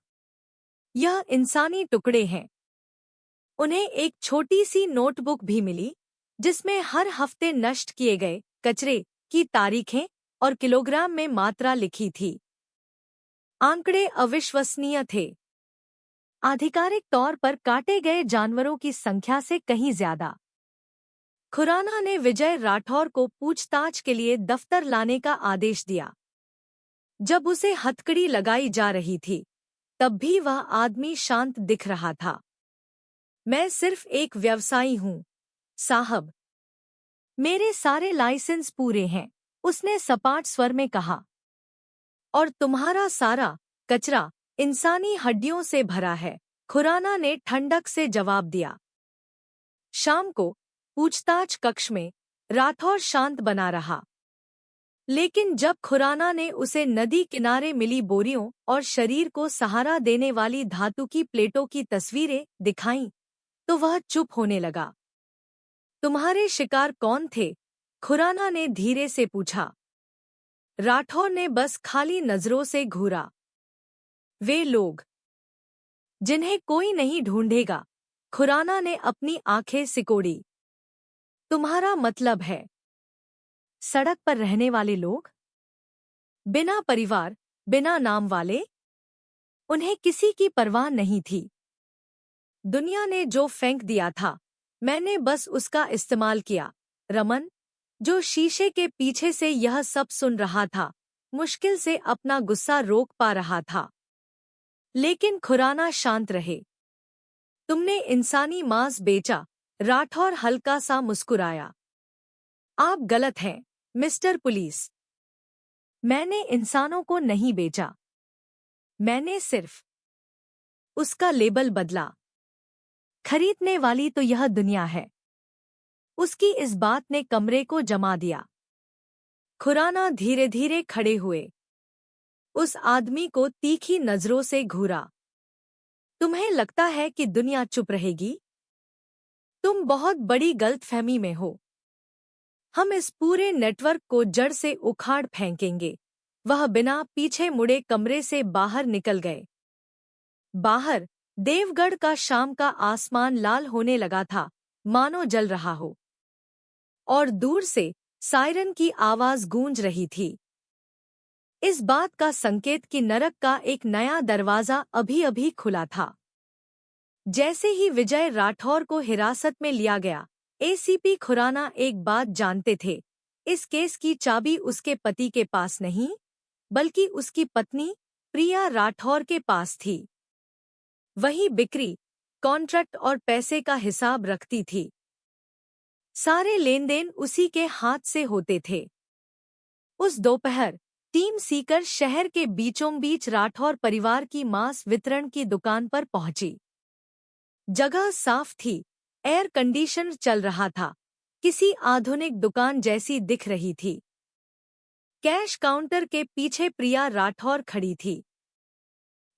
यह इंसानी टुकड़े हैं। उन्हें एक छोटी सी नोटबुक भी मिली, जिसमें हर हफ्ते नष्ट किए गए कचरे की तारीखें और किलोग्राम में मात्रा लिखी थी। आंकड़े अविश्वसनीय थे। आधिकारिक तौर पर काटे गए जानवरों की संख्या से कहीं ज्यादा। खुराना ने विजय राठौर को पूछताछ के लिए दफ्तर लाने का आदेश दिया। जब उसे हथकड़ी लगाई जा रही थी, तब भी वह आदमी शांत दिख रहा था। मैं सिर्फ एक व्यवसायी हूँ, साहब। मेरे सारे लाइसेंस पूरे हैं, उसने सपाट स्वर में कहा। और तुम्हारा सारा कचरा इंसानी हड्डियों से भरा है, खुराना ने ठंडक से जवाब दिया। शाम को पूछताछ कक्ष में राठौर शांत बना रहा। लेकिन जब खुराना ने उसे नदी किनारे मिली बोरियों और शरीर को सहारा देने वाली धातु की प्लेटों की तस्वीरें दिखाईं, तो वह चुप होने लगा। तुम्हारे शिकार कौन थे? खुराना ने धीरे से पूछा। राठौर ने बस खाली नजरों से घूरा। वे लोग जिन्हें कोई नहीं ढूंढेगा, खुराना ने अपनी आंखें सिकोड़ी। तुम्हारा मतलब है सड़क पर रहने वाले लोग? बिना परिवार, बिना नाम वाले? उन्हें किसी की परवाह नहीं थी। दुनिया ने जो फेंक दिया था, मैंने बस उसका इस्तेमाल किया। रमन, जो शीशे के पीछे से यह सब सुन रहा था, मुश्किल से अपना गुस्सा रोक पा रहा था। लेकिन खुराना शांत रहे। तुमने इंसानी मांस बेचा, राठौर हल्का सा मुस्कुराया। आप गलत हैं, मिस्टर पुलिस। मैंने इंसानों को नहीं बेचा। मैंने सिर्फ उसका लेबल बदला। खरीदने वाली तो यह दुनिया है। उसकी इस बात ने कमरे को जमा दिया। खुराना धीरे धीरे खड़े हुए। उस आदमी को तीखी नजरों से घूरा। तुम्हें लगता है कि दुनिया चुप रहेगी? तुम बहुत बड़ी गलतफहमी में हो। हम इस पूरे नेटवर्क को जड़ से उखाड़ फेंकेंगे। वह बिना पीछे मुड़े कमरे से बाहर निकल गए। बाहर देवगढ़ का शाम का आसमान लाल होने लगा था, मानो जल रहा हो। और दूर से सायरन की आवाज गूंज रही थी। इस बात का संकेत कि नरक का एक नया दरवाजा अभी अभी खुला था। जैसे ही विजय राठौर को हिरासत में लिया गया, एसीपी खुराना एक बात जानते थे। इस केस की चाबी उसके पति के पास नहीं, बल्कि उसकी पत्नी प्रिया राठौर के पास थी। वही बिक्री, कॉन्ट्रैक्ट और पैसे का हिसाब रखती थी। सारे लेनदेन उसी के हाथ से होते थे। उस दोपहर टीम सीकर शहर के बीचों बीच राठौर परिवार की मांस वितरण की दुकान पर पहुंची। जगह साफ थी, एयर कंडीशनर चल रहा था, किसी आधुनिक दुकान जैसी दिख रही थी। कैश काउंटर के पीछे प्रिया राठौर खड़ी थी।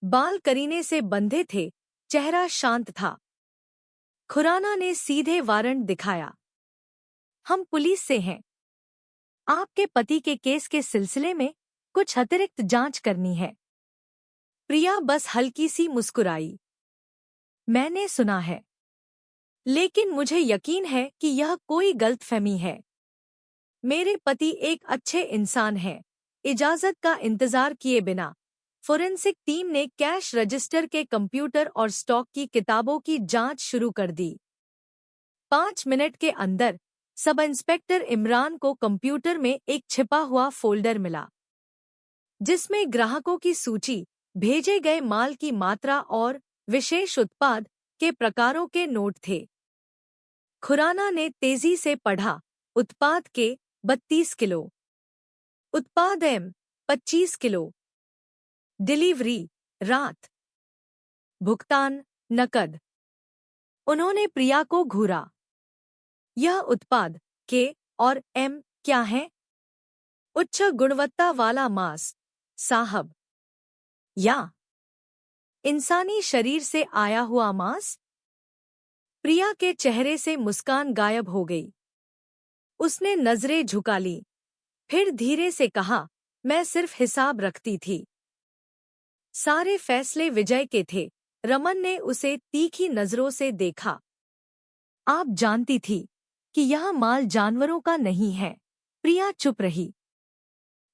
बाल करीने से बंधे थे, चेहरा शांत था। खुराना ने सीधे वारंट दिखाया। हम पुलिस से हैं। आपके पति के केस के सिलसिले में कुछ अतिरिक्त जांच करनी है। प्रिया बस हल्की सी मुस्कुराई। मैंने सुना है, लेकिन मुझे यकीन है कि यह कोई गलतफहमी है। मेरे पति एक अच्छे इंसान हैं। इजाजत का इंतजार किए बिना फोरेंसिक टीम ने कैश रजिस्टर के कंप्यूटर और स्टॉक की किताबों की जांच शुरू कर दी। 5 मिनट के अंदर सब इंस्पेक्टर इमरान को कंप्यूटर में एक छिपा हुआ फोल्डर मिला, जिसमें ग्राहकों की सूची, भेजे गए माल की मात्रा और विशेष उत्पाद के प्रकारों के नोट थे। खुराना ने तेजी से पढ़ा। उत्पाद के 32 किलो, उत्पाद एम 25 किलो, डिलीवरी रात, भुगतान नकद। उन्होंने प्रिया को घूरा। यह उत्पाद के और एम क्या है? उच्च गुणवत्ता वाला मांस, साहब। या इंसानी शरीर से आया हुआ मांस? प्रिया के चेहरे से मुस्कान गायब हो गई। उसने नजरें झुका ली। फिर धीरे से कहा, मैं सिर्फ हिसाब रखती थी। सारे फैसले विजय के थे। रमन ने उसे तीखी नजरों से देखा। आप जानती थी कि यह माल जानवरों का नहीं है। प्रिया चुप रही।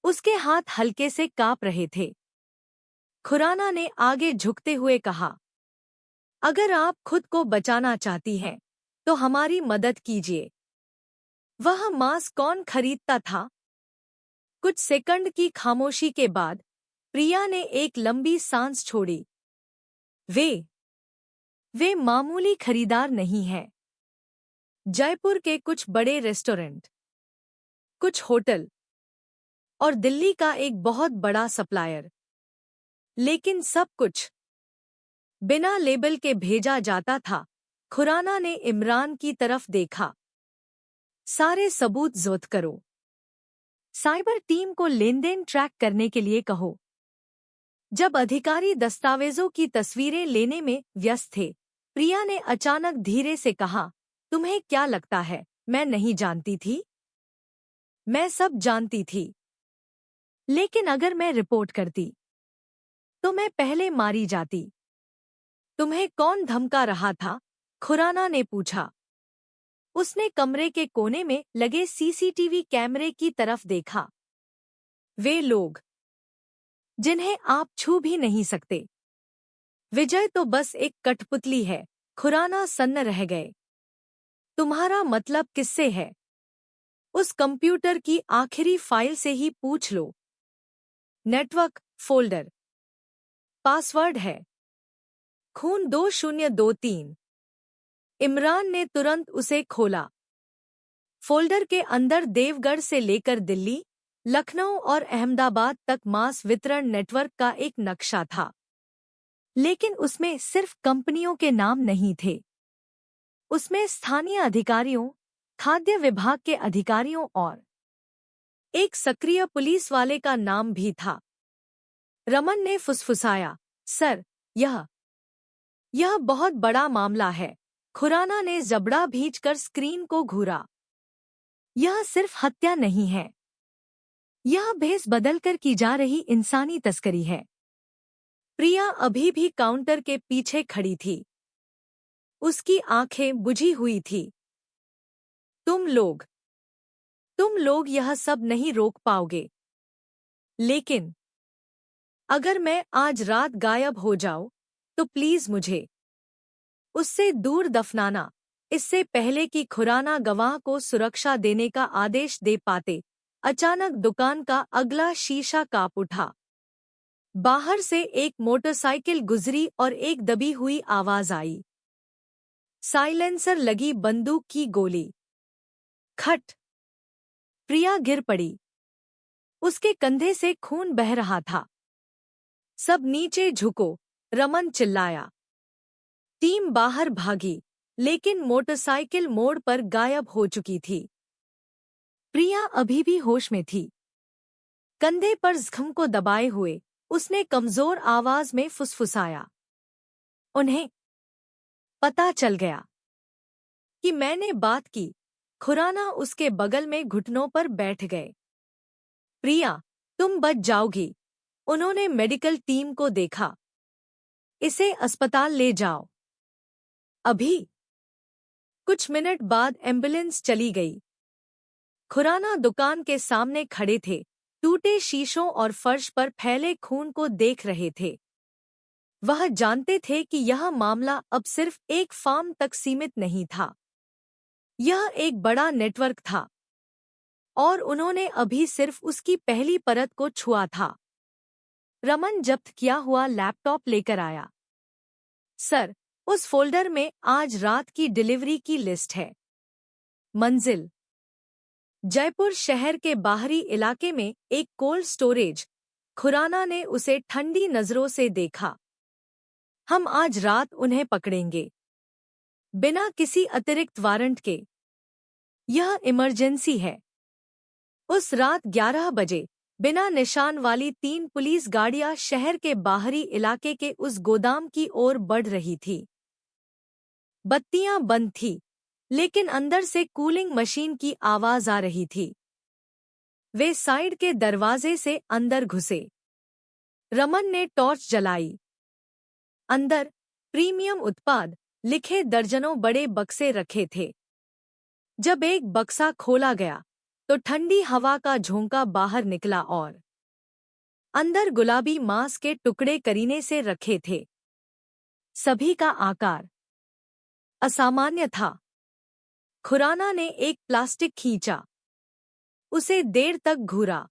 उसके हाथ हल्के से कांप रहे थे। खुराना ने आगे झुकते हुए कहा, अगर आप खुद को बचाना चाहती हैं, तो हमारी मदद कीजिए। वह मांस कौन खरीदता था? कुछ सेकंड की खामोशी के बाद प्रिया ने एक लंबी सांस छोड़ी। वे मामूली खरीदार नहीं हैं। जयपुर के कुछ बड़े रेस्टोरेंट, कुछ होटल और दिल्ली का एक बहुत बड़ा सप्लायर। लेकिन सब कुछ बिना लेबल के भेजा जाता था। खुराना ने इमरान की तरफ देखा। सारे सबूत जब्त करो। साइबर टीम को लेनदेन ट्रैक करने के लिए कहो। जब अधिकारी दस्तावेजों की तस्वीरें लेने में व्यस्त थे, प्रिया ने अचानक धीरे से कहा, तुम्हें क्या लगता है मैं नहीं जानती थी? मैं सब जानती थी। लेकिन अगर मैं रिपोर्ट करती, तो मैं पहले मारी जाती। तुम्हें कौन धमका रहा था? खुराना ने पूछा। उसने कमरे के कोने में लगे सीसीटीवी कैमरे की तरफ देखा। वे लोग जिन्हें आप छू भी नहीं सकते। विजय तो बस एक कठपुतली है। खुराना सन्न रह गए। तुम्हारा मतलब किससे है? उस कंप्यूटर की आखिरी फाइल से ही पूछ लो। Network folder. पासवर्ड है खून 2023। इमरान ने तुरंत उसे खोला। फोल्डर के अंदर देवगढ़ से लेकर दिल्ली, लखनऊ और अहमदाबाद तक मास वितरण नेटवर्क का एक नक्शा था। लेकिन उसमें सिर्फ कंपनियों के नाम नहीं थे। उसमें स्थानीय अधिकारियों, खाद्य विभाग के अधिकारियों और एक सक्रिय पुलिस वाले का नाम भी था। रमन ने फुसफुसाया, सर, यह बहुत बड़ा मामला है। खुराना ने जबड़ा भींचकर स्क्रीन को घूरा। यह सिर्फ हत्या नहीं है। यह भेस बदलकर की जा रही इंसानी तस्करी है। प्रिया अभी भी काउंटर के पीछे खड़ी थी। उसकी आंखें बुझी हुई थी। तुम लोग यह सब नहीं रोक पाओगे। लेकिन अगर मैं आज रात गायब हो जाऊं, तो प्लीज मुझे उससे दूर दफनाना। इससे पहले कि खुराना गवाह को सुरक्षा देने का आदेश दे पाते, अचानक दुकान का अगला शीशा कांप उठा। बाहर से एक मोटरसाइकिल गुजरी और एक दबी हुई आवाज आई। साइलेंसर लगी बंदूक की गोली। खट! प्रिया गिर पड़ी। उसके कंधे से खून बह रहा था। सब नीचे झुको, रमन चिल्लाया। टीम बाहर भागी, लेकिन मोटरसाइकिल मोड़ पर गायब हो चुकी थी। प्रिया अभी भी होश में थी। कंधे पर जख्म को दबाए हुए उसने कमजोर आवाज में फुसफुसाया, उन्हें पता चल गया कि मैंने बात की। खुराना उसके बगल में घुटनों पर बैठ गए। प्रिया, तुम बच जाओगी। उन्होंने मेडिकल टीम को देखा। इसे अस्पताल ले जाओ अभी। कुछ मिनट बाद एम्बुलेंस चली गई। खुराना दुकान के सामने खड़े थे, टूटे शीशों और फर्श पर फैले खून को देख रहे थे। वह जानते थे कि यह मामला अब सिर्फ एक फार्म तक सीमित नहीं था। यह एक बड़ा नेटवर्क था, और उन्होंने अभी सिर्फ उसकी पहली परत को छुआ था। रमन जब्त किया हुआ लैपटॉप लेकर आया। सर, उस फोल्डर में आज रात की डिलीवरी की लिस्ट है। मंजिल जयपुर शहर के बाहरी इलाके में एक कोल्ड स्टोरेज। खुराना ने उसे ठंडी नजरों से देखा। हम आज रात उन्हें पकड़ेंगे, बिना किसी अतिरिक्त वारंट के। यह इमरजेंसी है। उस रात 11 बजे बिना निशान वाली 3 पुलिस गाड़ियां शहर के बाहरी इलाके के उस गोदाम की ओर बढ़ रही थी। बत्तियां बंद थी, लेकिन अंदर से कूलिंग मशीन की आवाज आ रही थी। वे साइड के दरवाजे से अंदर घुसे। रमन ने टॉर्च जलाई। अंदर प्रीमियम उत्पाद लिखे दर्जनों बड़े बक्से रखे थे। जब एक बक्सा खोला गया तो ठंडी हवा का झोंका बाहर निकला और अंदर गुलाबी मांस के टुकड़े करीने से रखे थे। सभी का आकार असामान्य था। खुराना ने एक प्लास्टिक खींचा, उसे देर तक घूरा।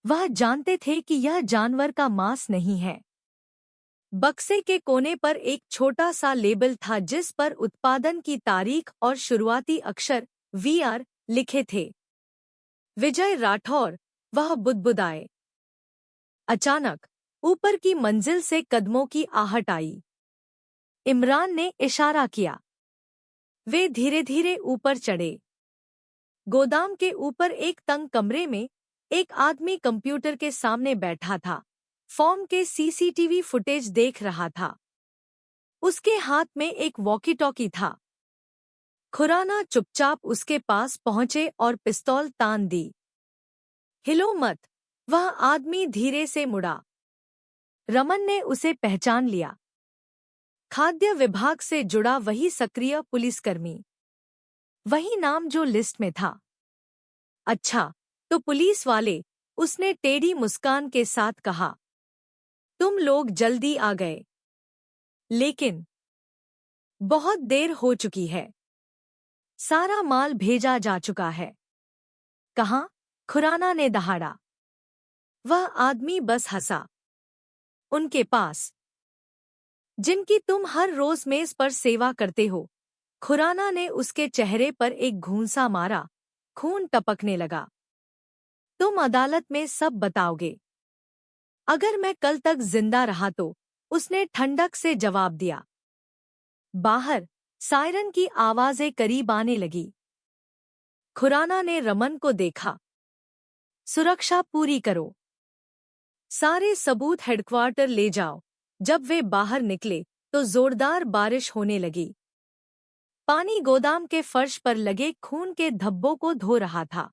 वह जानते थे कि यह जानवर का मांस नहीं है। बक्से के कोने पर एक छोटा सा लेबल था जिस पर उत्पादन की तारीख और शुरुआती अक्षर VR लिखे थे। विजय राठौर, वह बुदबुदाए। अचानक ऊपर की मंजिल से कदमों की आहट आई। इमरान ने इशारा किया। वे धीरे धीरे ऊपर चढ़े। गोदाम के ऊपर एक तंग कमरे में एक आदमी कंप्यूटर के सामने बैठा था, फॉर्म के CCTV फुटेज देख रहा था। उसके हाथ में एक वॉकी टॉकी था। खुराना चुपचाप उसके पास पहुंचे और पिस्तौल तान दी। हिलो मत, वह आदमी धीरे से मुड़ा। रमन ने उसे पहचान लिया। खाद्य विभाग से जुड़ा वही सक्रिय पुलिसकर्मी, वही नाम जो लिस्ट में था। अच्छा, तो पुलिस वाले, उसने टेढ़ी मुस्कान के साथ कहा। तुम लोग जल्दी आ गए, लेकिन बहुत देर हो चुकी है। सारा माल भेजा जा चुका है। कहाँ? खुराना ने दहाड़ा। वह आदमी बस हंसा। उनके पास, जिनकी तुम हर रोज मेज पर सेवा करते हो। खुराना ने उसके चेहरे पर एक घूंसा मारा। खून टपकने लगा। तुम अदालत में सब बताओगे। अगर मैं कल तक जिंदा रहा तो, उसने ठंडक से जवाब दिया। बाहर सायरन की आवाजें करीब आने लगी। खुराना ने रमन को देखा। सुरक्षा पूरी करो। सारे सबूत हेडक्वार्टर ले जाओ। जब वे बाहर निकले तो जोरदार बारिश होने लगी। पानी गोदाम के फर्श पर लगे खून के धब्बों को धो रहा था।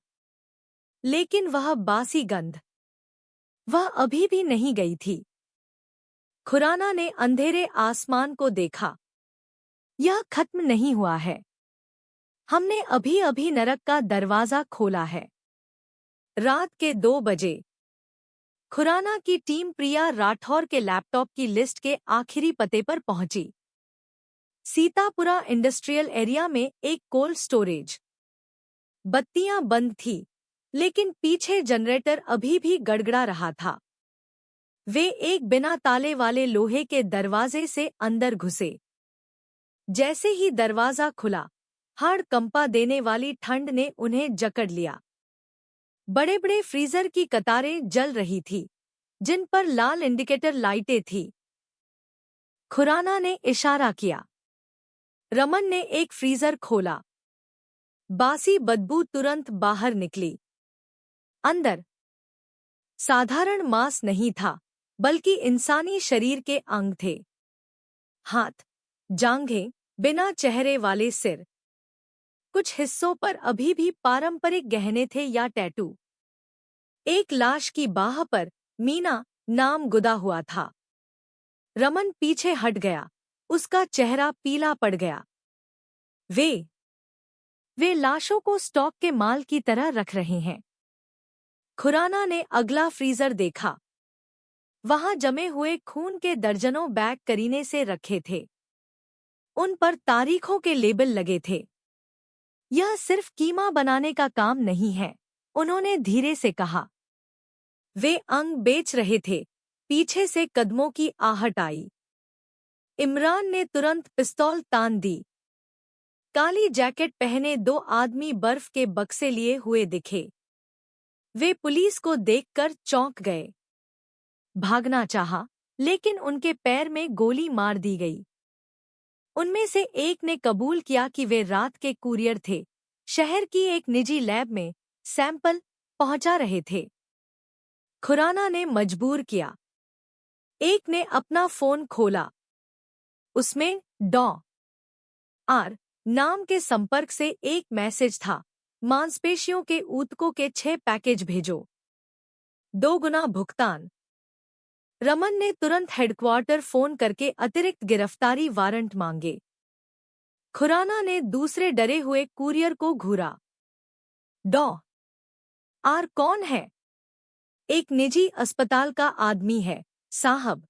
लेकिन वह बासी गंध, वह अभी भी नहीं गई थी। खुराना ने अंधेरे आसमान को देखा। यह खत्म नहीं हुआ है। हमने अभी अभी नरक का दरवाजा खोला है। रात के 2 बजे खुराना की टीम प्रिया राठौर के लैपटॉप की लिस्ट के आखिरी पते पर पहुंची। सीतापुरा इंडस्ट्रियल एरिया में एक कोल्ड स्टोरेज। बत्तियां बंद थी, लेकिन पीछे जनरेटर अभी भी गड़गड़ा रहा था। वे एक बिना ताले वाले लोहे के दरवाजे से अंदर घुसे। जैसे ही दरवाजा खुला, हाड़ कंपा देने वाली ठंड ने उन्हें जकड़ लिया। बड़े बड़े फ्रीजर की कतारें जल रही थी, जिन पर लाल इंडिकेटर लाइटें थीं। खुराना ने इशारा किया। रमन ने एक फ्रीजर खोला। बासी बदबू तुरंत बाहर निकली। अंदर साधारण मांस नहीं था, बल्कि इंसानी शरीर के अंग थे। हाथ, जांघें, बिना चेहरे वाले सिर। कुछ हिस्सों पर अभी भी पारंपरिक गहने थे या टैटू। एक लाश की बाह पर मीना नाम गुदा हुआ था। रमन पीछे हट गया। उसका चेहरा पीला पड़ गया। वे लाशों को स्टॉक के माल की तरह रख रहे हैं। खुराना ने अगला फ्रीजर देखा। वहां जमे हुए खून के दर्जनों बैग करीने से रखे थे। उन पर तारीखों के लेबल लगे थे। यह सिर्फ कीमा बनाने का काम नहीं है, उन्होंने धीरे से कहा। वे अंग बेच रहे थे। पीछे से कदमों की आहट आई। इमरान ने तुरंत पिस्तौल तान दी। काली जैकेट पहने 2 आदमी बर्फ के बक्से लिए हुए दिखे। वे पुलिस को देखकर चौंक गए। भागना चाहा, लेकिन उनके पैर में गोली मार दी गई। उनमें से एक ने कबूल किया कि वे रात के कुरियर थे, शहर की एक निजी लैब में सैंपल पहुंचा रहे थे। खुराना ने मजबूर किया। एक ने अपना फोन खोला। उसमें डॉ. आर. नाम के संपर्क से एक मैसेज था। मांसपेशियों के ऊतकों के 6 पैकेज भेजो। 2 गुना भुगतान। रमन ने तुरंत हेडक्वार्टर फोन करके अतिरिक्त गिरफ्तारी वारंट मांगे। खुराना ने दूसरे डरे हुए कुरियर को घूरा। डॉ आर कौन है? एक निजी अस्पताल का आदमी है, साहब।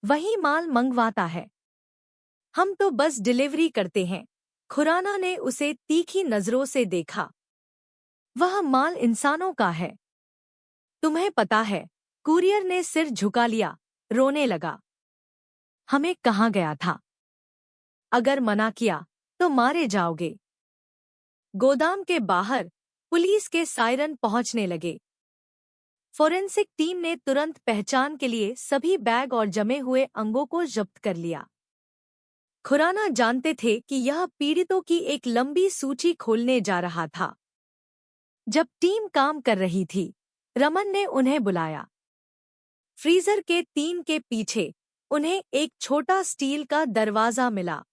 वही माल मंगवाता है। हम तो बस डिलीवरी करते हैं। खुराना ने उसे तीखी नजरों से देखा। वह माल इंसानों का है। तुम्हें पता है? कुरियर ने सिर झुका लिया, रोने लगा। हमें कहाँ गया था? अगर मना किया तो मारे जाओगे। गोदाम के बाहर पुलिस के सायरन पहुंचने लगे। फोरेंसिक टीम ने तुरंत पहचान के लिए सभी बैग और जमे हुए अंगों को जब्त कर लिया। खुराना जानते थे कि यह पीड़ितों की एक लंबी सूची खोलने जा रहा था। जब टीम काम कर रही थी, रमन ने उन्हें बुलाया। फ्रीजर के 3 के पीछे उन्हें एक छोटा स्टील का दरवाजा मिला।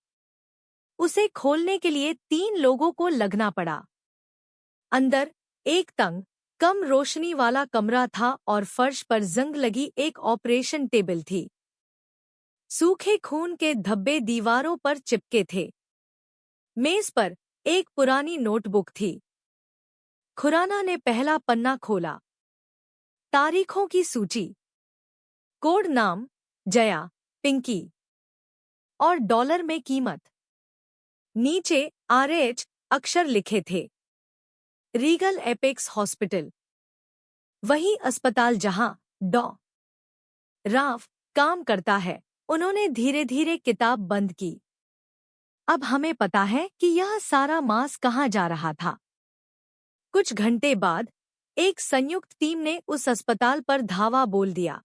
उसे खोलने के लिए 3 लोगों को लगना पड़ा। अंदर एक तंग, कम रोशनी वाला कमरा था और फर्श पर जंग लगी एक ऑपरेशन टेबल थी। सूखे खून के धब्बे दीवारों पर चिपके थे। मेज पर एक पुरानी नोटबुक थी। खुराना ने पहला पन्ना खोला। तारीखों की सूची। कोड नाम जया, पिंकी और डॉलर में कीमत। नीचे RH अक्षर लिखे थे। रीगल एपेक्स हॉस्पिटल, वही अस्पताल जहां डॉ राव काम करता है। उन्होंने धीरे धीरे किताब बंद की। अब हमें पता है कि यह सारा मांस कहाँ जा रहा था। कुछ घंटे बाद एक संयुक्त टीम ने उस अस्पताल पर धावा बोल दिया।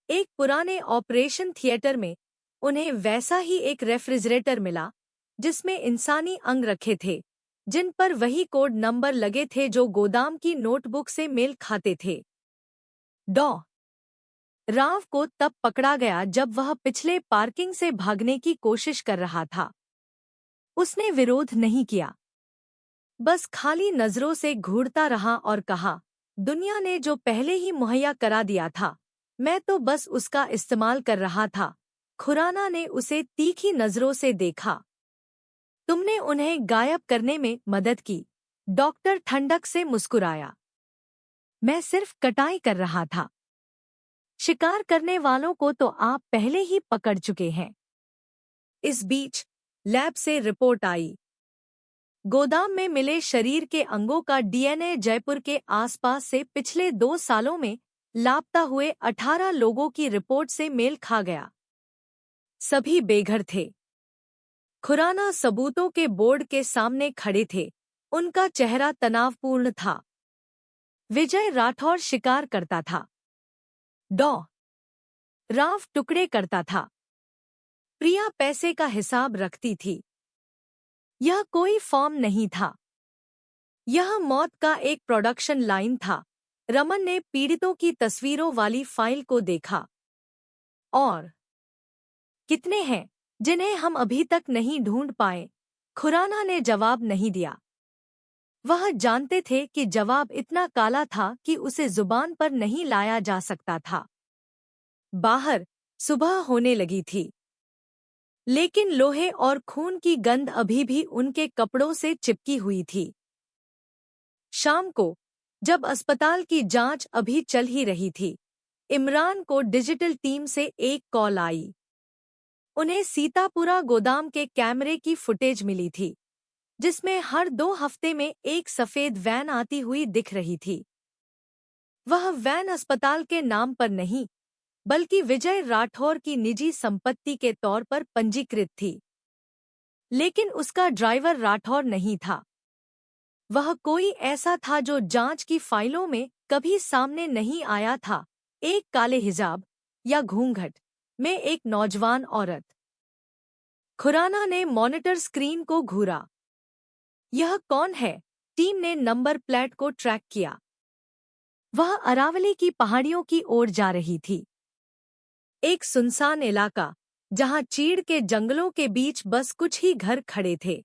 एक पुराने ऑपरेशन थिएटर में उन्हें वैसा ही एक रेफ्रिजरेटर मिला जिसमें इंसानी अंग रखे थे, जिन पर वही कोड नंबर लगे थे जो गोदाम की नोटबुक से मेल खाते थे। डॉ राव को तब पकड़ा गया जब वह पिछले पार्किंग से भागने की कोशिश कर रहा था। उसने विरोध नहीं किया, बस खाली नजरों से घूरता रहा और कहा, दुनिया ने जो पहले ही मुहैया करा दिया था, मैं तो बस उसका इस्तेमाल कर रहा था। खुराना ने उसे तीखी नजरों से देखा। तुमने उन्हें गायब करने में मदद की। डॉक्टर ठंडक से मुस्कुराया। मैं सिर्फ कटाई कर रहा था। शिकार करने वालों को तो आप पहले ही पकड़ चुके हैं। इस बीच लैब से रिपोर्ट आई। गोदाम में मिले शरीर के अंगों का DNA जयपुर के आसपास से पिछले 2 सालों में लापता हुए 18 लोगों की रिपोर्ट से मेल खा गया। सभी बेघर थे। खुराना सबूतों के बोर्ड के सामने खड़े थे। उनका चेहरा तनावपूर्ण था। विजय राठौर शिकार करता था। डॉ राव टुकड़े करता था। प्रिया पैसे का हिसाब रखती थी। यह कोई फॉर्म नहीं था। यह मौत का एक प्रोडक्शन लाइन था। रमन ने पीड़ितों की तस्वीरों वाली फाइल को देखा। और कितने हैं जिन्हें हम अभी तक नहीं ढूंढ पाए? खुराना ने जवाब नहीं दिया। वह जानते थे कि जवाब इतना काला था कि उसे जुबान पर नहीं लाया जा सकता था। बाहर सुबह होने लगी थी, लेकिन लोहे और खून की गंध अभी भी उनके कपड़ों से चिपकी हुई थी। शाम को, जब अस्पताल की जांच अभी चल ही रही थी, इमरान को डिजिटल टीम से एक कॉल आई। उन्हें सीतापुरा गोदाम के कैमरे की फुटेज मिली थी, जिसमें हर 2 हफ्ते में एक सफेद वैन आती हुई दिख रही थी। वह वैन अस्पताल के नाम पर नहीं, बल्कि विजय राठौर की निजी संपत्ति के तौर पर पंजीकृत थी। लेकिन उसका ड्राइवर राठौर नहीं था। वह कोई ऐसा था जो जांच की फाइलों में कभी सामने नहीं आया था। एक काले हिजाब या घूंघट में एक नौजवान औरत। खुराना ने मॉनिटर स्क्रीन को घूरा। यह कौन है? टीम ने नंबर प्लेट को ट्रैक किया। वह अरावली की पहाड़ियों की ओर जा रही थी। एक सुनसान इलाका, जहां चीड़ के जंगलों के बीच बस कुछ ही घर खड़े थे।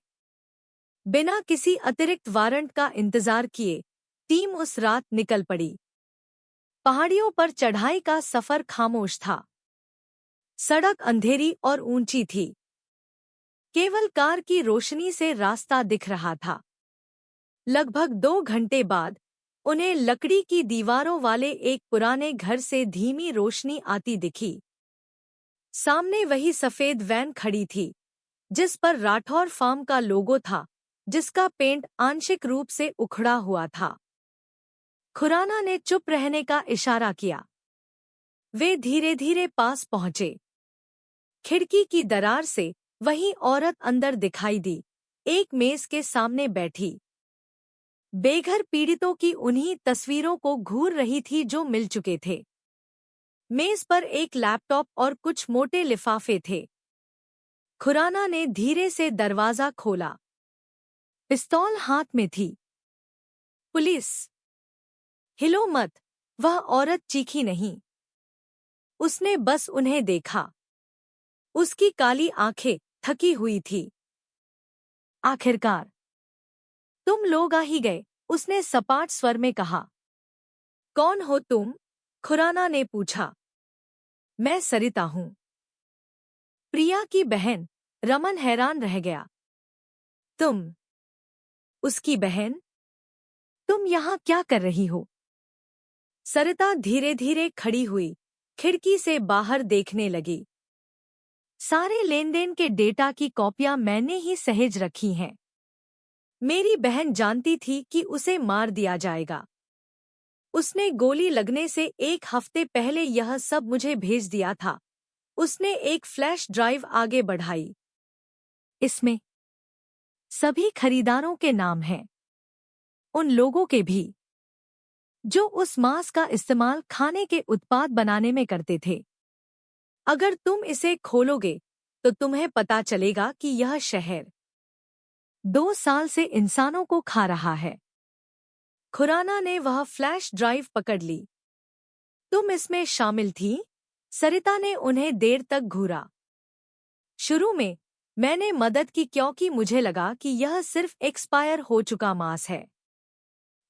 बिना किसी अतिरिक्त वारंट का इंतजार किए टीम उस रात निकल पड़ी। पहाड़ियों पर चढ़ाई का सफर खामोश था। सड़क अंधेरी और ऊंची थी। केवल कार की रोशनी से रास्ता दिख रहा था। लगभग 2 घंटे बाद उन्हें लकड़ी की दीवारों वाले एक पुराने घर से धीमी रोशनी आती दिखी। सामने वही सफेद वैन खड़ी थी जिस पर राठौर फार्म का लोगो था, जिसका पेंट आंशिक रूप से उखड़ा हुआ था। खुराना ने चुप रहने का इशारा किया। वे धीरे धीरे पास पहुंचे। खिड़की की दरार से वही औरत अंदर दिखाई दी, एक मेज के सामने बैठी। बेघर पीड़ितों की उन्हीं तस्वीरों को घूर रही थी जो मिल चुके थे। मेज पर एक लैपटॉप और कुछ मोटे लिफाफे थे। खुराना ने धीरे से दरवाजा खोला। पिस्तौल हाथ में थी। पुलिस! हिलो मत! वह औरत चीखी नहीं। उसने बस उन्हें देखा। उसकी काली आंखें थकी हुई थी। आखिरकार तुम लोग आ ही गए, उसने सपाट स्वर में कहा। कौन हो तुम? खुराना ने पूछा। मैं सरिता हूं। प्रिया की बहन। रमन हैरान रह गया। तुम उसकी बहन? तुम यहाँ क्या कर रही हो? सरिता धीरे धीरे खड़ी हुई, खिड़की से बाहर देखने लगी। सारे लेनदेन के डेटा की कॉपियां मैंने ही सहेज रखी हैं। मेरी बहन जानती थी कि उसे मार दिया जाएगा। उसने गोली लगने से 1 हफ्ते पहले यह सब मुझे भेज दिया था। उसने एक फ्लैश ड्राइव आगे बढ़ाई। इसमें सभी खरीदारों के नाम हैं, उन लोगों के भी जो उस मांस का इस्तेमाल खाने के उत्पाद बनाने में करते थे। अगर तुम इसे खोलोगे तो तुम्हें पता चलेगा कि यह शहर 2 साल से इंसानों को खा रहा है। खुराना ने वह फ्लैश ड्राइव पकड़ ली। तुम इसमें शामिल थी? सरिता ने उन्हें देर तक घूरा। शुरू में मैंने मदद की क्योंकि मुझे लगा कि यह सिर्फ एक्सपायर हो चुका मांस है।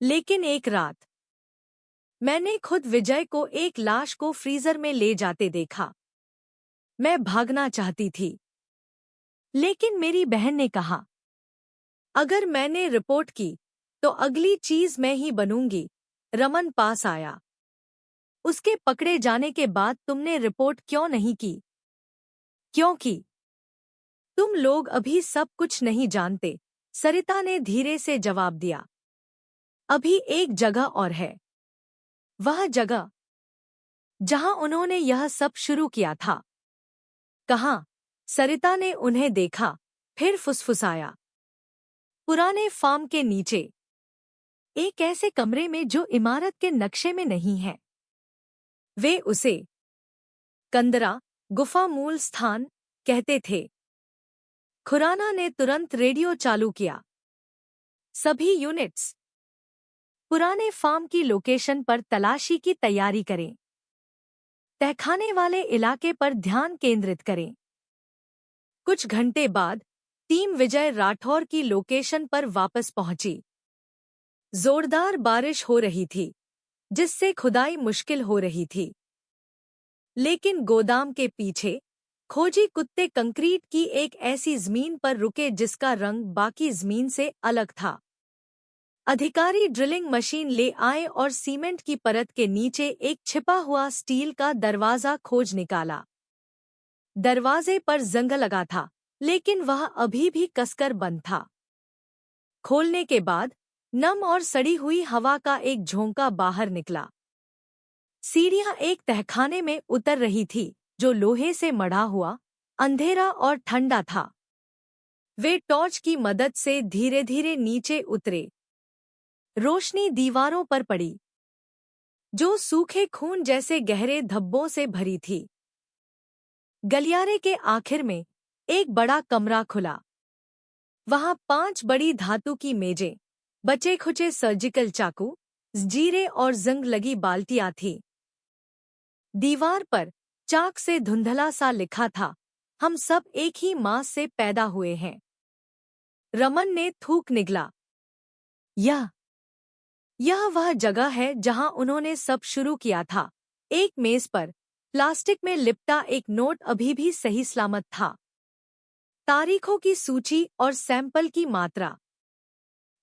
लेकिन एक रात मैंने खुद विजय को एक लाश को फ्रीजर में ले जाते देखा। मैं भागना चाहती थी, लेकिन मेरी बहन ने कहा, अगर मैंने रिपोर्ट की तो अगली चीज मैं ही बनूंगी। रमन पास आया। उसके पकड़े जाने के बाद तुमने रिपोर्ट क्यों नहीं की? क्योंकि तुम लोग अभी सब कुछ नहीं जानते, सरिता ने धीरे से जवाब दिया। अभी एक जगह और है। वह जगह जहां उन्होंने यह सब शुरू किया था। कहाँ? सरिता ने उन्हें देखा, फिर फुसफुसाया। पुराने फार्म के नीचे, एक ऐसे कमरे में जो इमारत के नक्शे में नहीं है। वे उसे कंदरा गुफा मूल स्थान कहते थे। खुराना ने तुरंत रेडियो चालू किया। सभी यूनिट्स पुराने फार्म की लोकेशन पर तलाशी की तैयारी करें। तहखाने वाले इलाके पर ध्यान केंद्रित करें। कुछ घंटे बाद टीम विजय राठौर की लोकेशन पर वापस पहुंची। जोरदार बारिश हो रही थी, जिससे खुदाई मुश्किल हो रही थी। लेकिन गोदाम के पीछे खोजी कुत्ते कंक्रीट की एक ऐसी जमीन पर रुके जिसका रंग बाकी जमीन से अलग था। अधिकारी ड्रिलिंग मशीन ले आए और सीमेंट की परत के नीचे एक छिपा हुआ स्टील का दरवाजा खोज निकाला। दरवाजे पर जंग लगा था, लेकिन वह अभी भी कसकर बंद था। खोलने के बाद नम और सड़ी हुई हवा का एक झोंका बाहर निकला। सीढ़ियां एक तहखाने में उतर रही थी जो लोहे से मढ़ा हुआ, अंधेरा और ठंडा था। वे टॉर्च की मदद से धीरे धीरे नीचे उतरे। रोशनी दीवारों पर पड़ी, जो सूखे खून जैसे गहरे धब्बों से भरी थी। गलियारे के आखिर में एक बड़ा कमरा खुला। वहां 5 बड़ी धातु की मेजें, बचे खुचे सर्जिकल चाकू, जंजीरें और जंग लगी बाल्टियां थीं। दीवार पर चाक से धुंधला सा लिखा था, हम सब एक ही मां से पैदा हुए हैं। रमन ने थूक निगला। यह वह जगह है जहां उन्होंने सब शुरू किया था। एक मेज पर प्लास्टिक में लिपटा एक नोट अभी भी सही सलामत था। तारीखों की सूची और सैंपल की मात्रा।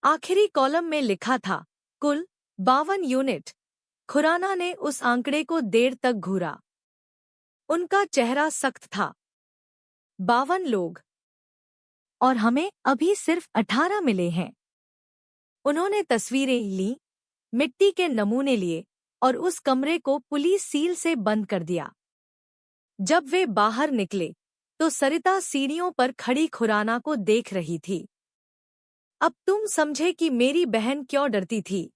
आखिरी कॉलम में लिखा था, कुल 52 यूनिट। खुराना ने उस आंकड़े को देर तक घूरा। उनका चेहरा सख्त था। 52 लोग, और हमें अभी सिर्फ 18 मिले हैं। उन्होंने तस्वीरें लीं, मिट्टी के नमूने लिए और उस कमरे को पुलिस सील से बंद कर दिया। जब वे बाहर निकले तो सरिता सीढ़ियों पर खड़ी खुराना को देख रही थी। अब तुम समझे कि मेरी बहन क्यों डरती थी।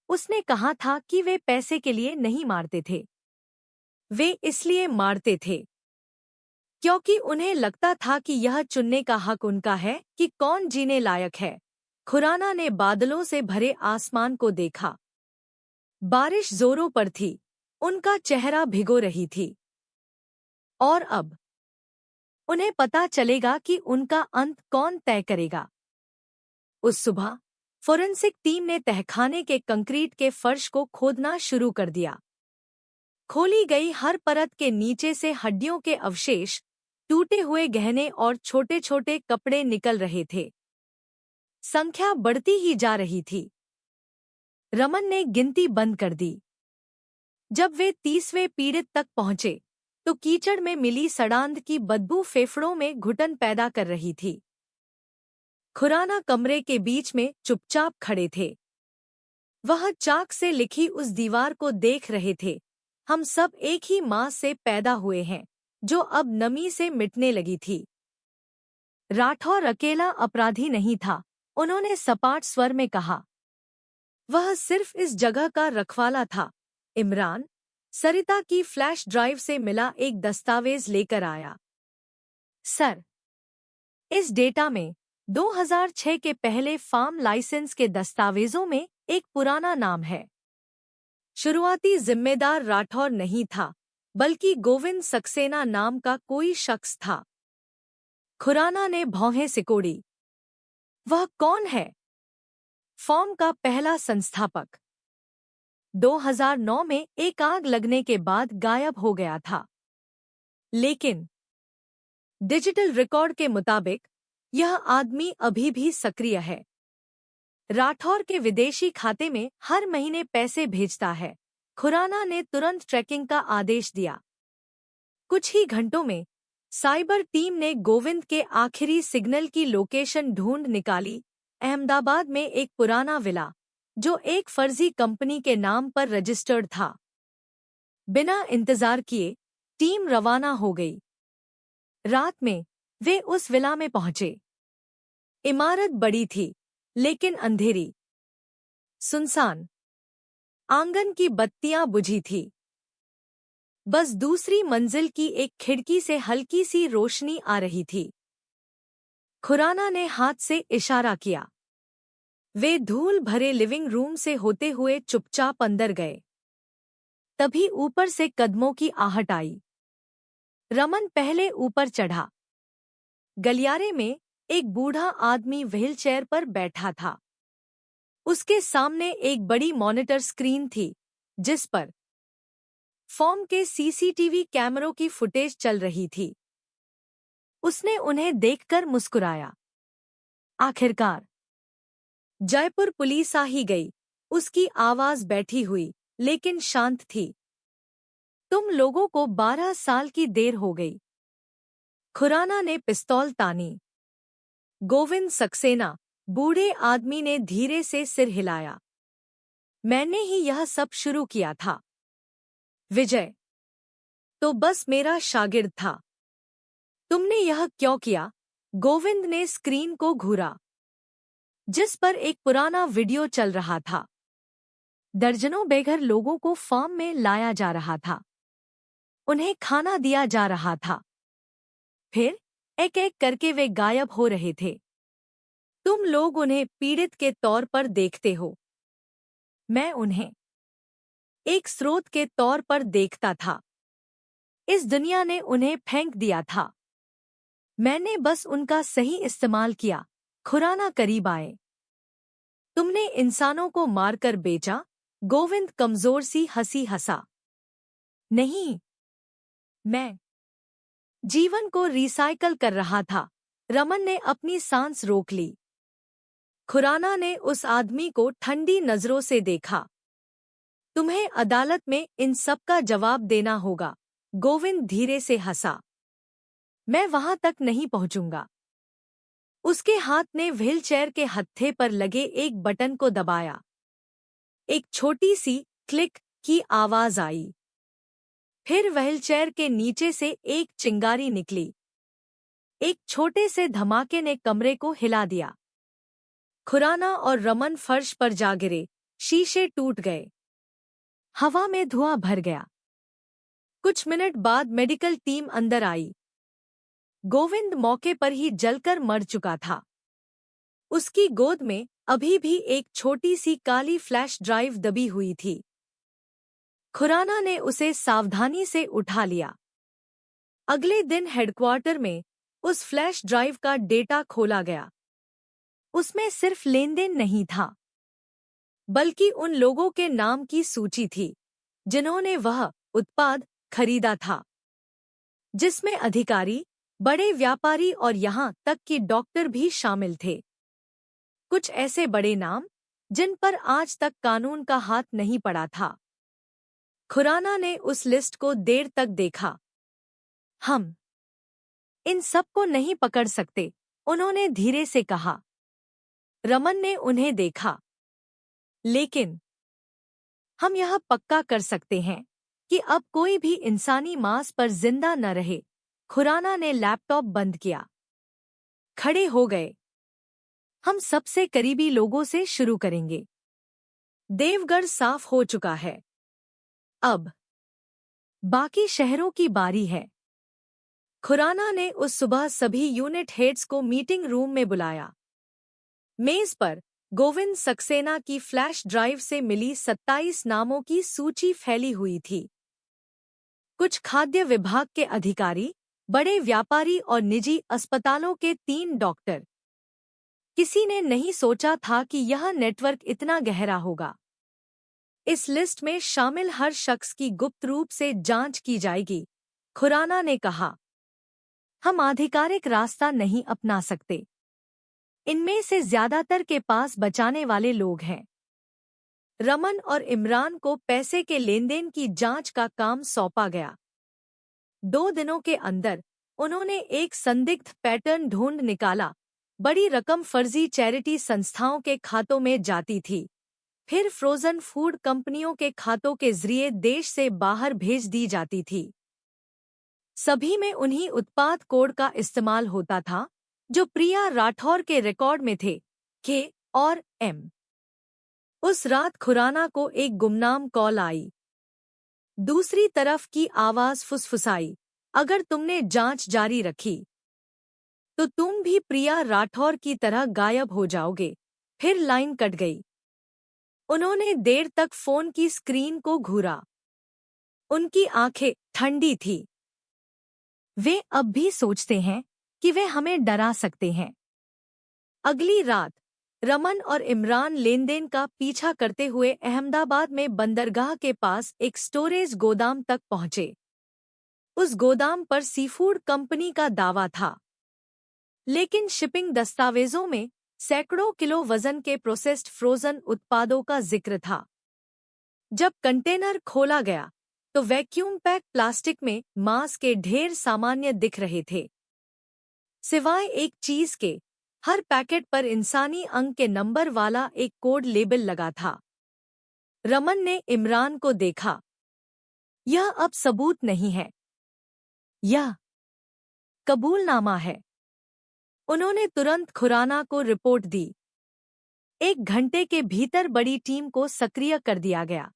उसने कहा था कि वे पैसे के लिए नहीं मारते थे। वे इसलिए मारते थे क्योंकि उन्हें लगता था कि यह चुनने का हक उनका है कि कौन जीने लायक है। खुराना ने बादलों से भरे आसमान को देखा। बारिश जोरों पर थी, उनका चेहरा भिगो रही थी। और अब उन्हें पता चलेगा कि उनका अंत कौन तय करेगा। उस सुबह फोरेंसिक टीम ने तहखाने के कंक्रीट के फर्श को खोदना शुरू कर दिया। खोली गई हर परत के नीचे से हड्डियों के अवशेष, टूटे हुए गहने और छोटे-छोटे कपड़े निकल रहे थे। संख्या बढ़ती ही जा रही थी। रमन ने गिनती बंद कर दी। जब वे 30वें पीड़ित तक पहुंचे तो कीचड़ में मिली सड़ांध की बदबू फेफड़ों में घुटन पैदा कर रही थी। खुराना कमरे के बीच में चुपचाप खड़े थे। वह चाक से लिखी उस दीवार को देख रहे थे। हम सब एक ही मां से पैदा हुए हैं, जो अब नमी से मिटने लगी थी। राठौर अकेला अपराधी नहीं था, उन्होंने सपाट स्वर में कहा। वह सिर्फ इस जगह का रखवाला था। इमरान सरिता की फ्लैश ड्राइव से मिला एक दस्तावेज लेकर आया। सर, इस डेटा में 2006 के पहले फार्म लाइसेंस के दस्तावेजों में एक पुराना नाम है। शुरुआती जिम्मेदार राठौर नहीं था, बल्कि गोविंद सक्सेना नाम का कोई शख्स था। खुराना ने भौहें सिकोड़ी। वह कौन है? फॉर्म का पहला संस्थापक 2009 में एक आग लगने के बाद गायब हो गया था। लेकिन डिजिटल रिकॉर्ड के मुताबिक यह आदमी अभी भी सक्रिय है। राठौर के विदेशी खाते में हर महीने पैसे भेजता है। खुराना ने तुरंत ट्रैकिंग का आदेश दिया। कुछ ही घंटों में साइबर टीम ने गोविंद के आखिरी सिग्नल की लोकेशन ढूंढ निकाली। अहमदाबाद में एक पुराना विला, जो एक फर्जी कंपनी के नाम पर रजिस्टर्ड था। बिना इंतजार किए टीम रवाना हो गई। रात में वे उस विला में पहुंचे। इमारत बड़ी थी, लेकिन अंधेरी, सुनसान। आंगन की बत्तियां बुझी थी। बस दूसरी मंजिल की एक खिड़की से हल्की सी रोशनी आ रही थी। खुराना ने हाथ से इशारा किया। वे धूल भरे लिविंग रूम से होते हुए चुपचाप अंदर गए। तभी ऊपर से कदमों की आहट आई। रमन पहले ऊपर चढ़ा। गलियारे में एक बूढ़ा आदमी व्हीलचेयर पर बैठा था। उसके सामने एक बड़ी मॉनिटर स्क्रीन थी, जिस पर फॉर्म के सीसीटीवी कैमरों की फुटेज चल रही थी। उसने उन्हें देखकर मुस्कुराया। आखिरकार जयपुर पुलिस आ ही गई। उसकी आवाज बैठी हुई, लेकिन शांत थी। तुम लोगों को 12 साल की देर हो गई। खुराना ने पिस्तौल तानी। गोविंद सक्सेना, बूढ़े आदमी ने धीरे से सिर हिलाया। मैंने ही यह सब शुरू किया था। विजय तो बस मेरा शागिर्द था। तुमने यह क्यों किया? गोविंद ने स्क्रीन को घूरा, जिस पर एक पुराना वीडियो चल रहा था। दर्जनों बेघर लोगों को फार्म में लाया जा रहा था। उन्हें खाना दिया जा रहा था। फिर एक एक करके वे गायब हो रहे थे। तुम लोग उन्हें पीड़ित के तौर पर देखते हो। मैं उन्हें एक स्रोत के तौर पर देखता था। इस दुनिया ने उन्हें फेंक दिया था। मैंने बस उनका सही इस्तेमाल किया। खुराना करीब आए। तुमने इंसानों को मारकर बेचा? गोविंद कमजोर सी हंसी हंसा। नहीं, मैं जीवन को रिसाइकल कर रहा था। रमन ने अपनी सांस रोक ली। खुराना ने उस आदमी को ठंडी नजरों से देखा। तुम्हें अदालत में इन सब का जवाब देना होगा। गोविंद धीरे से हंसा। मैं वहां तक नहीं पहुंचूंगा। उसके हाथ ने व्हीलचेयर के हत्थे पर लगे एक बटन को दबाया। एक छोटी सी क्लिक की आवाज आई। फिर व्हीलचेयर के नीचे से एक चिंगारी निकली। एक छोटे से धमाके ने कमरे को हिला दिया। खुराना और रमन फर्श पर जा गिरे। शीशे टूट गए। हवा में धुआं भर गया। कुछ मिनट बाद मेडिकल टीम अंदर आई। गोविंद मौके पर ही जलकर मर चुका था। उसकी गोद में अभी भी एक छोटी सी काली फ्लैश ड्राइव दबी हुई थी। खुराना ने उसे सावधानी से उठा लिया। अगले दिन हेडक्वार्टर में उस फ्लैश ड्राइव का डेटा खोला गया। उसमें सिर्फ लेनदेन नहीं था, बल्कि उन लोगों के नाम की सूची थी जिन्होंने वह उत्पाद खरीदा था, जिसमें अधिकारी, बड़े व्यापारी और यहां तक कि डॉक्टर भी शामिल थे। कुछ ऐसे बड़े नाम जिन पर आज तक कानून का हाथ नहीं पड़ा था। खुराना ने उस लिस्ट को देर तक देखा। हम इन सबको नहीं पकड़ सकते, उन्होंने धीरे से कहा। रमन ने उन्हें देखा। लेकिन हम यह पक्का कर सकते हैं कि अब कोई भी इंसानी मांस पर जिंदा न रहे। खुराना ने लैपटॉप बंद किया। खड़े हो गए। हम सबसे करीबी लोगों से शुरू करेंगे। देवगढ़ साफ हो चुका है। अब बाकी शहरों की बारी है। खुराना ने उस सुबह सभी यूनिट हेड्स को मीटिंग रूम में बुलाया। मेज पर गोविंद सक्सेना की फ्लैश ड्राइव से मिली 27 नामों की सूची फैली हुई थी। कुछ खाद्य विभाग के अधिकारी, बड़े व्यापारी और निजी अस्पतालों के 3 डॉक्टर। किसी ने नहीं सोचा था कि यह नेटवर्क इतना गहरा होगा। इस लिस्ट में शामिल हर शख्स की गुप्त रूप से जांच की जाएगी, खुराना ने कहा। हम आधिकारिक रास्ता नहीं अपना सकते। इनमें से ज्यादातर के पास बचाने वाले लोग हैं। रमन और इमरान को पैसे के लेनदेन की जांच का काम सौंपा गया। 2 दिनों के अंदर उन्होंने एक संदिग्ध पैटर्न ढूंढ निकाला। बड़ी रकम फर्जी चैरिटी संस्थाओं के खातों में जाती थी, फिर फ्रोजन फूड कंपनियों के खातों के जरिए देश से बाहर भेज दी जाती थी। सभी में उन्हीं उत्पाद कोड का इस्तेमाल होता था जो प्रिया राठौर के रिकॉर्ड में थे, के और एम। उस रात खुराना को एक गुमनाम कॉल आई। दूसरी तरफ की आवाज फुसफुसाई, अगर तुमने जांच जारी रखी तो तुम भी प्रिया राठौर की तरह गायब हो जाओगे। फिर लाइन कट गई। उन्होंने देर तक फोन की स्क्रीन को घूरा। उनकी आंखें ठंडी थी। वे अब भी सोचते हैं कि वे हमें डरा सकते हैं। अगली रात रमन और इमरान लेनदेन का पीछा करते हुए अहमदाबाद में बंदरगाह के पास एक स्टोरेज गोदाम तक पहुंचे। उस गोदाम पर सीफूड कंपनी का दावा था, लेकिन शिपिंग दस्तावेजों में सैकड़ों किलो वजन के प्रोसेस्ड फ्रोजन उत्पादों का जिक्र था। जब कंटेनर खोला गया तो वैक्यूम पैक प्लास्टिक में मांस के ढेर सामान्य दिख रहे थे। सिवाय एक चीज के, हर पैकेट पर इंसानी अंग के नंबर वाला एक कोड लेबल लगा था। रमन ने इमरान को देखा। यह अब सबूत नहीं है, यह कबूलनामा है। उन्होंने तुरंत खुराना को रिपोर्ट दी। 1 घंटे के भीतर बड़ी टीम को सक्रिय कर दिया गया।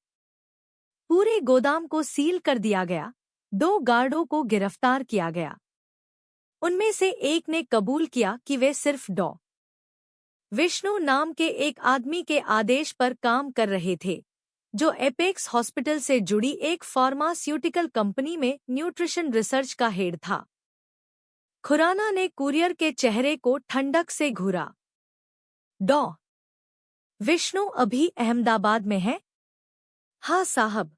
पूरे गोदाम को सील कर दिया गया। 2 गार्डों को गिरफ्तार किया गया। उनमें से एक ने कबूल किया कि वे सिर्फ डॉ. विष्णु नाम के एक आदमी के आदेश पर काम कर रहे थे, जो एपेक्स हॉस्पिटल से जुड़ी एक फार्मास्यूटिकल कंपनी में न्यूट्रिशन रिसर्च का हेड था। खुराना ने कुरियर के चेहरे को ठंडक से घूरा। डॉ विष्णु अभी अहमदाबाद में है? हाँ साहब,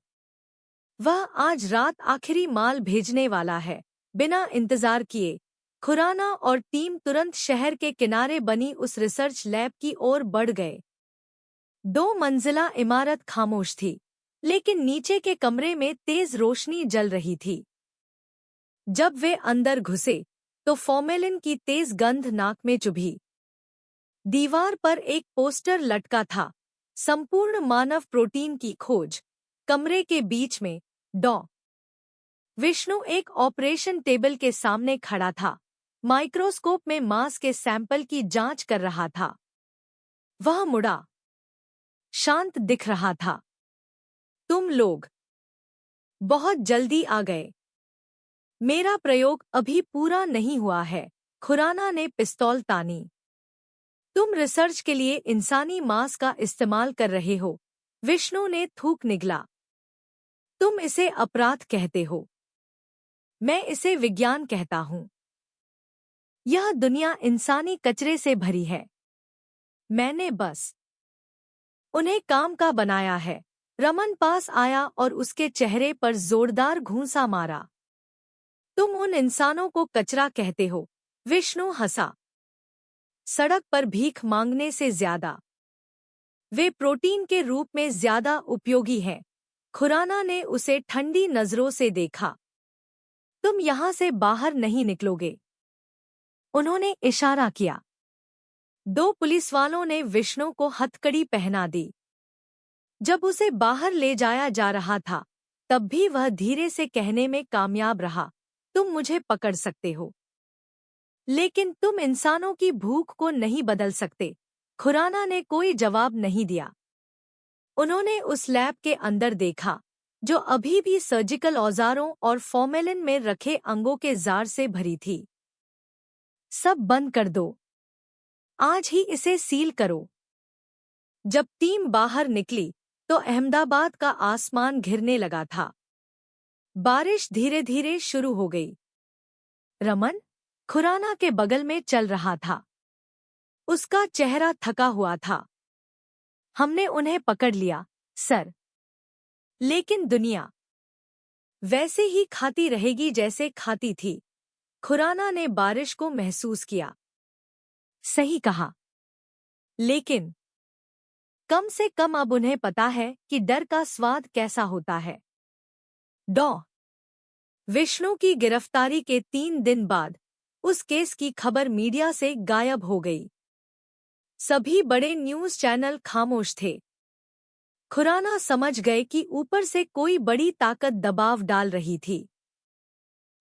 वह आज रात आखिरी माल भेजने वाला है। बिना इंतजार किए खुराना और टीम तुरंत शहर के किनारे बनी उस रिसर्च लैब की ओर बढ़ गए। 2 मंजिला इमारत खामोश थी, लेकिन नीचे के कमरे में तेज रोशनी जल रही थी। जब वे अंदर घुसे तो फॉर्मेलिन की तेज गंध नाक में चुभी। दीवार पर एक पोस्टर लटका था, संपूर्ण मानव प्रोटीन की खोज। कमरे के बीच में डॉ विष्णु एक ऑपरेशन टेबल के सामने खड़ा था, माइक्रोस्कोप में मांस के सैंपल की जांच कर रहा था। वह मुड़ा, शांत दिख रहा था। तुम लोग बहुत जल्दी आ गए। मेरा प्रयोग अभी पूरा नहीं हुआ है। खुराना ने पिस्तौल तानी। तुम रिसर्च के लिए इंसानी मांस का इस्तेमाल कर रहे हो। विष्णु ने थूक निगला। तुम इसे अपराध कहते हो, मैं इसे विज्ञान कहता हूं। यह दुनिया इंसानी कचरे से भरी है। मैंने बस उन्हें काम का बनाया है। रमन पास आया और उसके चेहरे पर जोरदार घूंसा मारा। तुम उन इंसानों को कचरा कहते हो। विष्णु हंसा। सड़क पर भीख मांगने से ज्यादा वे प्रोटीन के रूप में ज्यादा उपयोगी हैं। खुराना ने उसे ठंडी नजरों से देखा। तुम यहां से बाहर नहीं निकलोगे। उन्होंने इशारा किया। 2 पुलिसवालों ने विष्णु को हथकड़ी पहना दी। जब उसे बाहर ले जाया जा रहा था, तब भी वह धीरे से कहने में कामयाब रहा, तुम मुझे पकड़ सकते हो, लेकिन तुम इंसानों की भूख को नहीं बदल सकते। खुराना ने कोई जवाब नहीं दिया। उन्होंने उस लैब के अंदर देखा, जो अभी भी सर्जिकल औजारों और फॉर्मेलिन में रखे अंगों के जार से भरी थी। सब बंद कर दो। आज ही इसे सील करो। जब टीम बाहर निकली तो अहमदाबाद का आसमान घिरने लगा था। बारिश धीरे धीरे शुरू हो गई। रमन खुराना के बगल में चल रहा था। उसका चेहरा थका हुआ था। हमने उन्हें पकड़ लिया, सर। लेकिन दुनिया वैसे ही खाती रहेगी जैसे खाती थी। खुराना ने बारिश को महसूस किया। सही कहा। लेकिन कम से कम अब उन्हें पता है कि डर का स्वाद कैसा होता है। डॉ विष्णु की गिरफ्तारी के 3 दिन बाद उस केस की खबर मीडिया से गायब हो गई। सभी बड़े न्यूज़ चैनल खामोश थे। खुराना समझ गए कि ऊपर से कोई बड़ी ताकत दबाव डाल रही थी।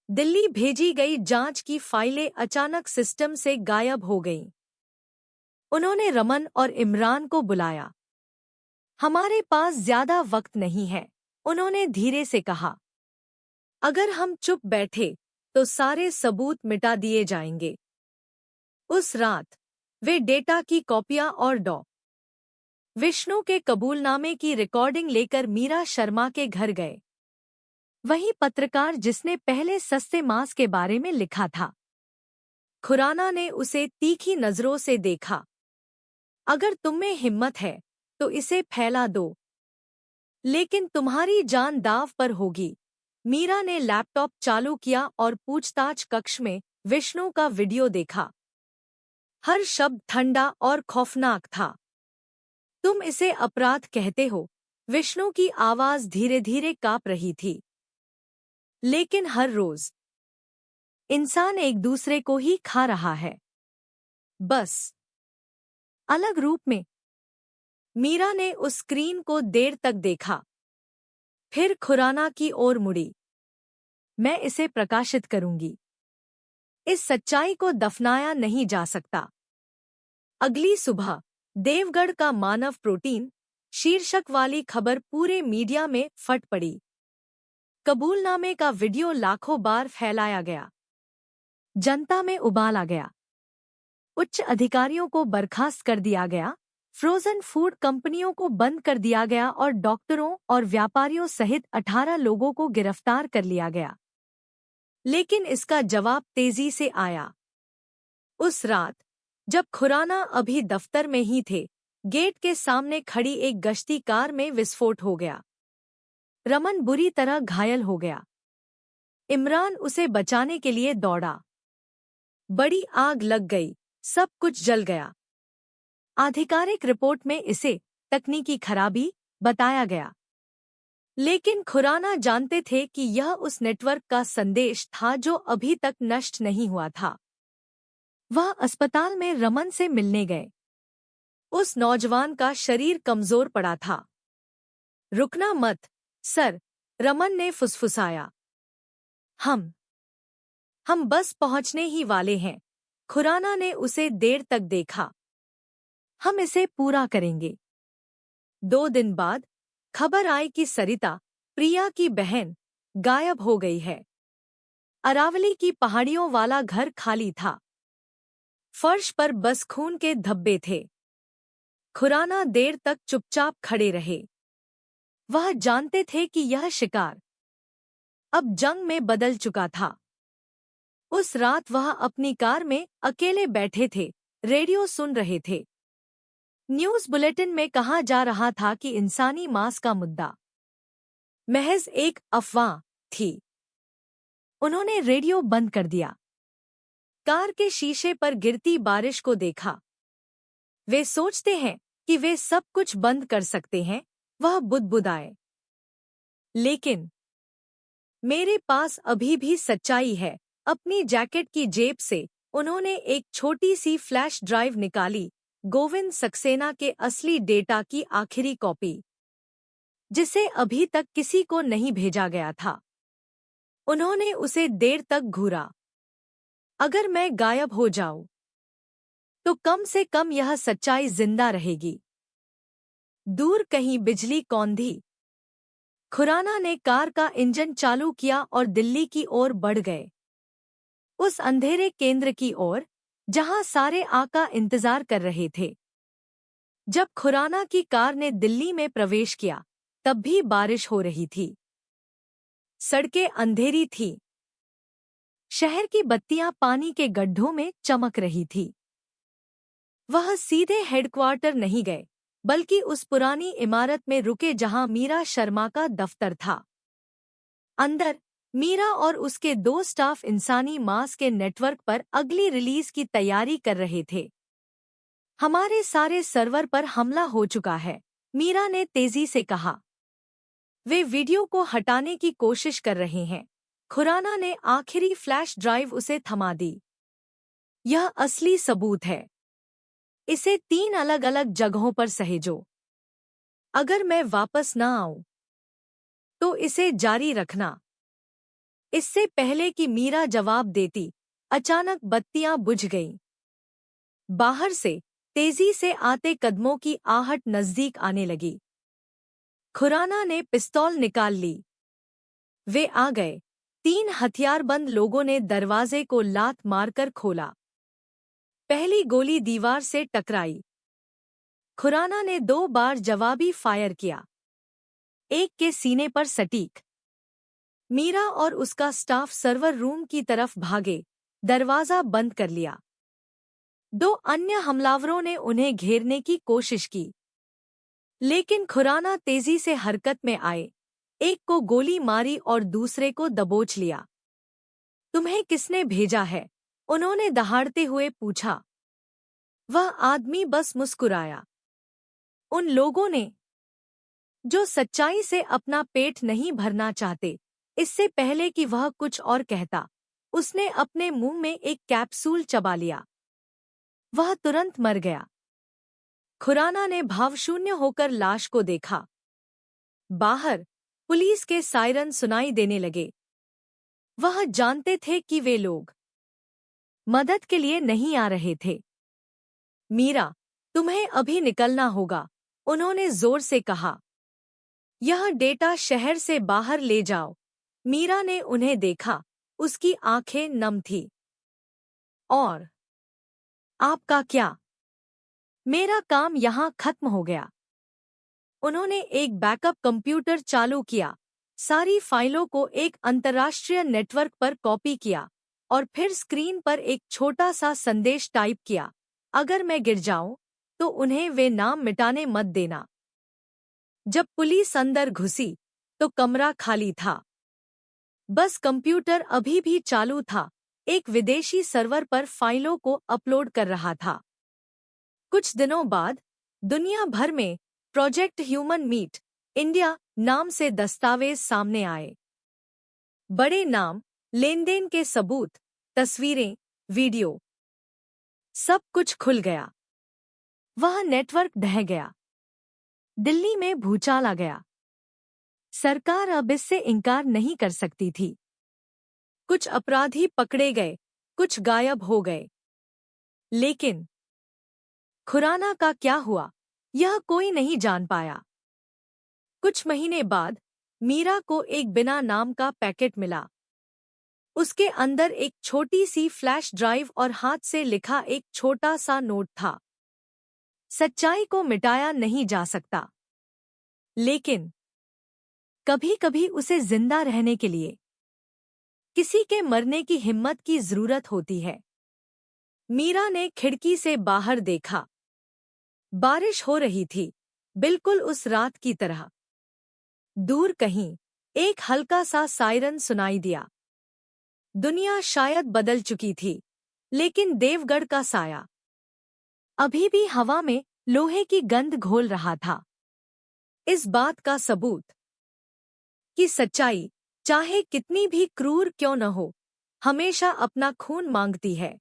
दिल्ली भेजी गई जांच की फाइलें अचानक सिस्टम से गायब हो गईं। उन्होंने रमन और इमरान को बुलाया। हमारे पास ज्यादा वक्त नहीं है, उन्होंने धीरे से कहा। अगर हम चुप बैठे तो सारे सबूत मिटा दिए जाएंगे। उस रात वे डेटा की कॉपियां और डॉ विष्णु के कबूलनामे की रिकॉर्डिंग लेकर मीरा शर्मा के घर गए। वही पत्रकार जिसने पहले सस्ते मांस के बारे में लिखा था। खुराना ने उसे तीखी नजरों से देखा। अगर तुममें हिम्मत है तो इसे फैला दो, लेकिन तुम्हारी जान दांव पर होगी। मीरा ने लैपटॉप चालू किया और पूछताछ कक्ष में विष्णु का वीडियो देखा। हर शब्द ठंडा और खौफनाक था। तुम इसे अपराध कहते हो। विष्णु की आवाज धीरे धीरे कांप रही थी। लेकिन हर रोज इंसान एक दूसरे को ही खा रहा है, बस अलग रूप में। मीरा ने उस स्क्रीन को देर तक देखा, फिर खुराना की ओर मुड़ी। मैं इसे प्रकाशित करूंगी। इस सच्चाई को दफनाया नहीं जा सकता। अगली सुबह देवगढ़ का मानव प्रोटीन शीर्षक वाली खबर पूरे मीडिया में फट पड़ी। कबूलनामे का वीडियो लाखों बार फैलाया गया। जनता में उबाल आ गया। उच्च अधिकारियों को बर्खास्त कर दिया गया, फ्रोजन फूड कंपनियों को बंद कर दिया गया और डॉक्टरों और व्यापारियों सहित 18 लोगों को गिरफ्तार कर लिया गया। लेकिन इसका जवाब तेजी से आया। उस रात जब खुराना अभी दफ्तर में ही थे, गेट के सामने खड़ी एक गश्ती कार में विस्फोट हो गया। रमन बुरी तरह घायल हो गया। इमरान उसे बचाने के लिए दौड़ा। बड़ी आग लग गई, सब कुछ जल गया। आधिकारिक रिपोर्ट में इसे तकनीकी खराबी बताया गया, लेकिन खुराना जानते थे कि यह उस नेटवर्क का संदेश था जो अभी तक नष्ट नहीं हुआ था। वह अस्पताल में रमन से मिलने गए। उस नौजवान का शरीर कमजोर पड़ा था। रुकना मत, सर, रमन ने फुसफुसाया। हम बस पहुंचने ही वाले हैं। खुराना ने उसे देर तक देखा। हम इसे पूरा करेंगे। 2 दिन बाद खबर आई कि सरिता, प्रिया की बहन, गायब हो गई है। अरावली की पहाड़ियों वाला घर खाली था। फर्श पर बस खून के धब्बे थे। खुराना देर तक चुपचाप खड़े रहे। वह जानते थे कि यह शिकार अब जंग में बदल चुका था। उस रात वह अपनी कार में अकेले बैठे थे, रेडियो सुन रहे थे। न्यूज़ बुलेटिन में कहा जा रहा था कि इंसानी मांस का मुद्दा महज एक अफवाह थी। उन्होंने रेडियो बंद कर दिया। कार के शीशे पर गिरती बारिश को देखा। वे सोचते हैं कि वे सब कुछ बंद कर सकते हैं, वह बुदबुदाए। लेकिन मेरे पास अभी भी सच्चाई है। अपनी जैकेट की जेब से उन्होंने एक छोटी सी फ्लैश ड्राइव निकाली, गोविंद सक्सेना के असली डेटा की आखिरी कॉपी, जिसे अभी तक किसी को नहीं भेजा गया था। उन्होंने उसे देर तक घूरा। अगर मैं गायब हो जाऊं, तो कम से कम यह सच्चाई जिंदा रहेगी। दूर कहीं बिजली कौंधी। खुराना ने कार का इंजन चालू किया और दिल्ली की ओर बढ़ गए। उस अंधेरे केंद्र की ओर, जहां सारे आका इंतजार कर रहे थे। जब खुराना की कार ने दिल्ली में प्रवेश किया, तब भी बारिश हो रही थी। सड़कें अंधेरी थीं। शहर की बत्तियां पानी के गड्ढों में चमक रही थी। वह सीधे हेडक्वार्टर नहीं गए, बल्कि उस पुरानी इमारत में रुके जहां मीरा शर्मा का दफ्तर था। अंदर मीरा और उसके 2 स्टाफ इंसानी मांस के नेटवर्क पर अगली रिलीज की तैयारी कर रहे थे। हमारे सारे सर्वर पर हमला हो चुका है, मीरा ने तेजी से कहा। वे वीडियो को हटाने की कोशिश कर रहे हैं। खुराना ने आखिरी फ्लैश ड्राइव उसे थमा दी। यह असली सबूत है। इसे 3 अलग-अलग जगहों पर सहेजो। अगर मैं वापस न आऊं, तो इसे जारी रखना। इससे पहले कि मीरा जवाब देती, अचानक बत्तियां बुझ गईं। बाहर से तेजी से आते कदमों की आहट नजदीक आने लगी। खुराना ने पिस्तौल निकाल ली। वे आ गए। 3 हथियारबंद लोगों ने दरवाजे को लात मारकर खोला। पहली गोली दीवार से टकराई। खुराना ने 2 बार जवाबी फायर किया, एक के सीने पर सटीक। मीरा और उसका स्टाफ सर्वर रूम की तरफ भागे, दरवाजा बंद कर लिया। 2 अन्य हमलावरों ने उन्हें घेरने की कोशिश की, लेकिन खुराना तेजी से हरकत में आए, एक को गोली मारी और दूसरे को दबोच लिया। तुम्हें किसने भेजा है? उन्होंने दहाड़ते हुए पूछा। वह आदमी बस मुस्कुराया। उन लोगों ने, जो सच्चाई से अपना पेट नहीं भरना चाहते। इससे पहले कि वह कुछ और कहता, उसने अपने मुंह में एक कैप्सूल चबा लिया। वह तुरंत मर गया। खुराना ने भावशून्य होकर लाश को देखा। बाहर पुलिस के सायरन सुनाई देने लगे। वह जानते थे कि वे लोग मदद के लिए नहीं आ रहे थे। मीरा, तुम्हें अभी निकलना होगा, उन्होंने जोर से कहा। यह डेटा शहर से बाहर ले जाओ। मीरा ने उन्हें देखा, उसकी आंखें नम थी। और आपका क्या? मेरा काम यहां खत्म हो गया। उन्होंने एक बैकअप कंप्यूटर चालू किया, सारी फाइलों को एक अंतर्राष्ट्रीय नेटवर्क पर कॉपी किया और फिर स्क्रीन पर एक छोटा सा संदेश टाइप किया। अगर मैं गिर जाऊं तो उन्हें वे नाम मिटाने मत देना। जब पुलिस अंदर घुसी तो कमरा खाली था। बस कंप्यूटर अभी भी चालू था, एक विदेशी सर्वर पर फाइलों को अपलोड कर रहा था। कुछ दिनों बाद दुनिया भर में प्रोजेक्ट ह्यूमन मीट इंडिया नाम से दस्तावेज सामने आए। बड़े नाम, लेनदेन के सबूत, तस्वीरें, वीडियो, सब कुछ खुल गया। वह नेटवर्क ढह गया। दिल्ली में भूचाल आ गया। सरकार अब इससे इनकार नहीं कर सकती थी। कुछ अपराधी पकड़े गए, कुछ गायब हो गए। लेकिन खुराना का क्या हुआ, यह कोई नहीं जान पाया। कुछ महीने बाद मीरा को एक बिना नाम का पैकेट मिला। उसके अंदर एक छोटी सी फ्लैश ड्राइव और हाथ से लिखा एक छोटा सा नोट था। सच्चाई को मिटाया नहीं जा सकता, लेकिन कभी-कभी उसे जिंदा रहने के लिए किसी के मरने की हिम्मत की जरूरत होती है। मीरा ने खिड़की से बाहर देखा। बारिश हो रही थी, बिल्कुल उस रात की तरह। दूर कहीं एक हल्का सा सायरन सुनाई दिया। दुनिया शायद बदल चुकी थी, लेकिन देवगढ़ का साया अभी भी हवा में लोहे की गंध घोल रहा था। इस बात का सबूत कि सच्चाई, चाहे कितनी भी क्रूर क्यों न हो, हमेशा अपना खून मांगती है।